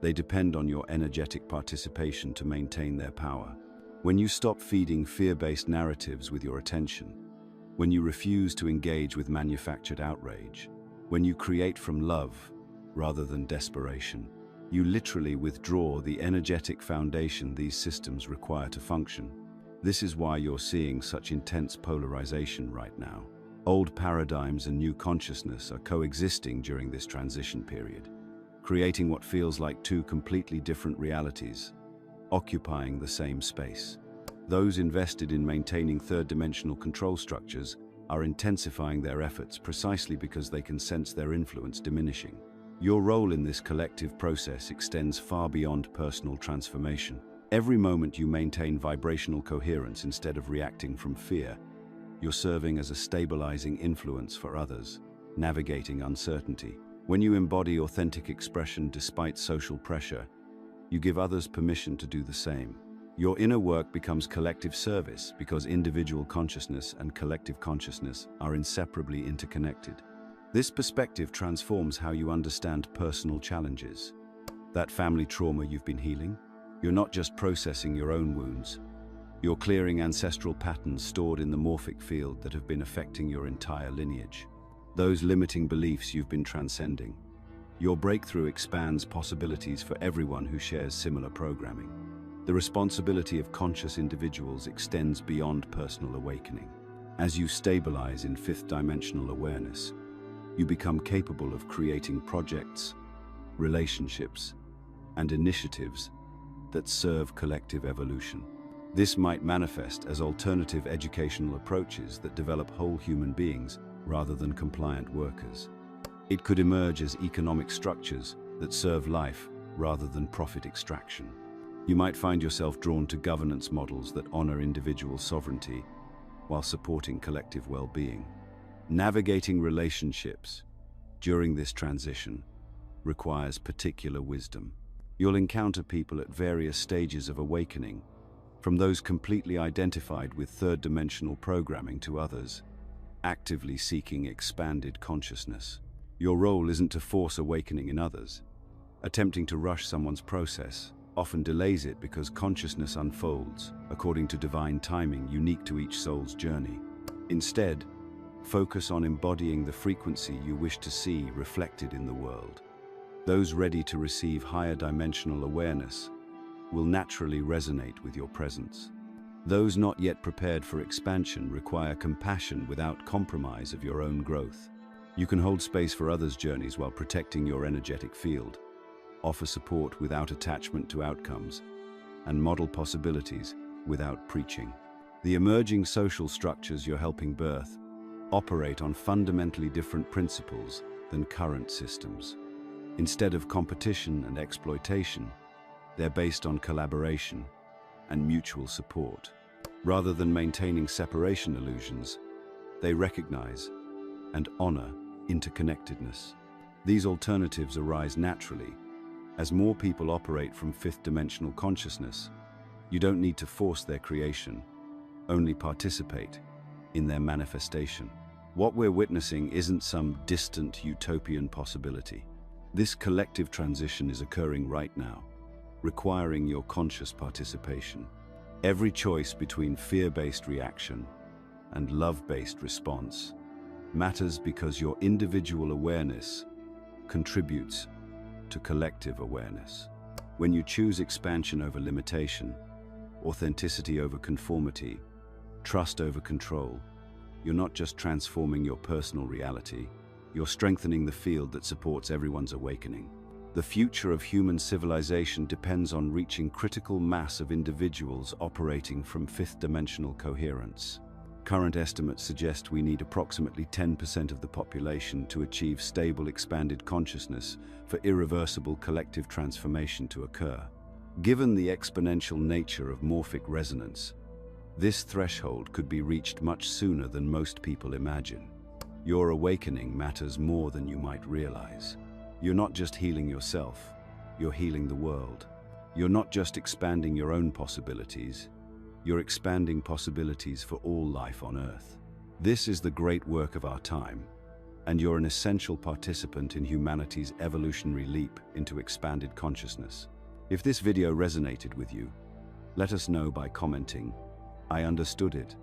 They depend on your energetic participation to maintain their power. When you stop feeding fear-based narratives with your attention, when you refuse to engage with manufactured outrage, when you create from love rather than desperation, you literally withdraw the energetic foundation these systems require to function. This is why you're seeing such intense polarization right now. Old paradigms and new consciousness are coexisting during this transition period, creating what feels like two completely different realities, occupying the same space. Those invested in maintaining third-dimensional control structures are intensifying their efforts precisely because they can sense their influence diminishing. Your role in this collective process extends far beyond personal transformation. Every moment you maintain vibrational coherence instead of reacting from fear, you're serving as a stabilizing influence for others, navigating uncertainty. When you embody authentic expression despite social pressure, you give others permission to do the same. Your inner work becomes collective service because individual consciousness and collective consciousness are inseparably interconnected. This perspective transforms how you understand personal challenges. That family trauma you've been healing, you're not just processing your own wounds, you're clearing ancestral patterns stored in the morphic field that have been affecting your entire lineage. Those limiting beliefs you've been transcending. Your breakthrough expands possibilities for everyone who shares similar programming. The responsibility of conscious individuals extends beyond personal awakening. As you stabilize in fifth-dimensional awareness, you become capable of creating projects, relationships, and initiatives that serve collective evolution. This might manifest as alternative educational approaches that develop whole human beings rather than compliant workers. It could emerge as economic structures that serve life rather than profit extraction. You might find yourself drawn to governance models that honor individual sovereignty while supporting collective well-being. Navigating relationships during this transition requires particular wisdom. You'll encounter people at various stages of awakening, from those completely identified with third-dimensional programming to others, actively seeking expanded consciousness. Your role isn't to force awakening in others. Attempting to rush someone's process often delays it because consciousness unfolds according to divine timing unique to each soul's journey. Instead, focus on embodying the frequency you wish to see reflected in the world. Those ready to receive higher dimensional awareness will naturally resonate with your presence. Those not yet prepared for expansion require compassion without compromise of your own growth. You can hold space for others' journeys while protecting your energetic field, offer support without attachment to outcomes, and model possibilities without preaching. The emerging social structures you're helping birth operate on fundamentally different principles than current systems. Instead of competition and exploitation, they're based on collaboration and mutual support. Rather than maintaining separation illusions, they recognize and honor interconnectedness. These alternatives arise naturally as more people operate from fifth-dimensional consciousness. You don't need to force their creation. only participate in their manifestation. What we're witnessing isn't some distant utopian possibility. This collective transition is occurring right now, requiring your conscious participation. Every choice between fear-based reaction and love-based response matters because your individual awareness contributes to collective awareness. When you choose expansion over limitation, authenticity over conformity, trust over control, you're not just transforming your personal reality, you're strengthening the field that supports everyone's awakening. The future of human civilization depends on reaching critical mass of individuals operating from fifth-dimensional coherence. Current estimates suggest we need approximately 10% of the population to achieve stable expanded consciousness for irreversible collective transformation to occur. Given the exponential nature of morphic resonance, this threshold could be reached much sooner than most people imagine. Your awakening matters more than you might realize. You're not just healing yourself, you're healing the world. You're not just expanding your own possibilities, you're expanding possibilities for all life on Earth. This is the great work of our time, and you're an essential participant in humanity's evolutionary leap into expanded consciousness. If this video resonated with you, let us know by commenting, "I understood it,"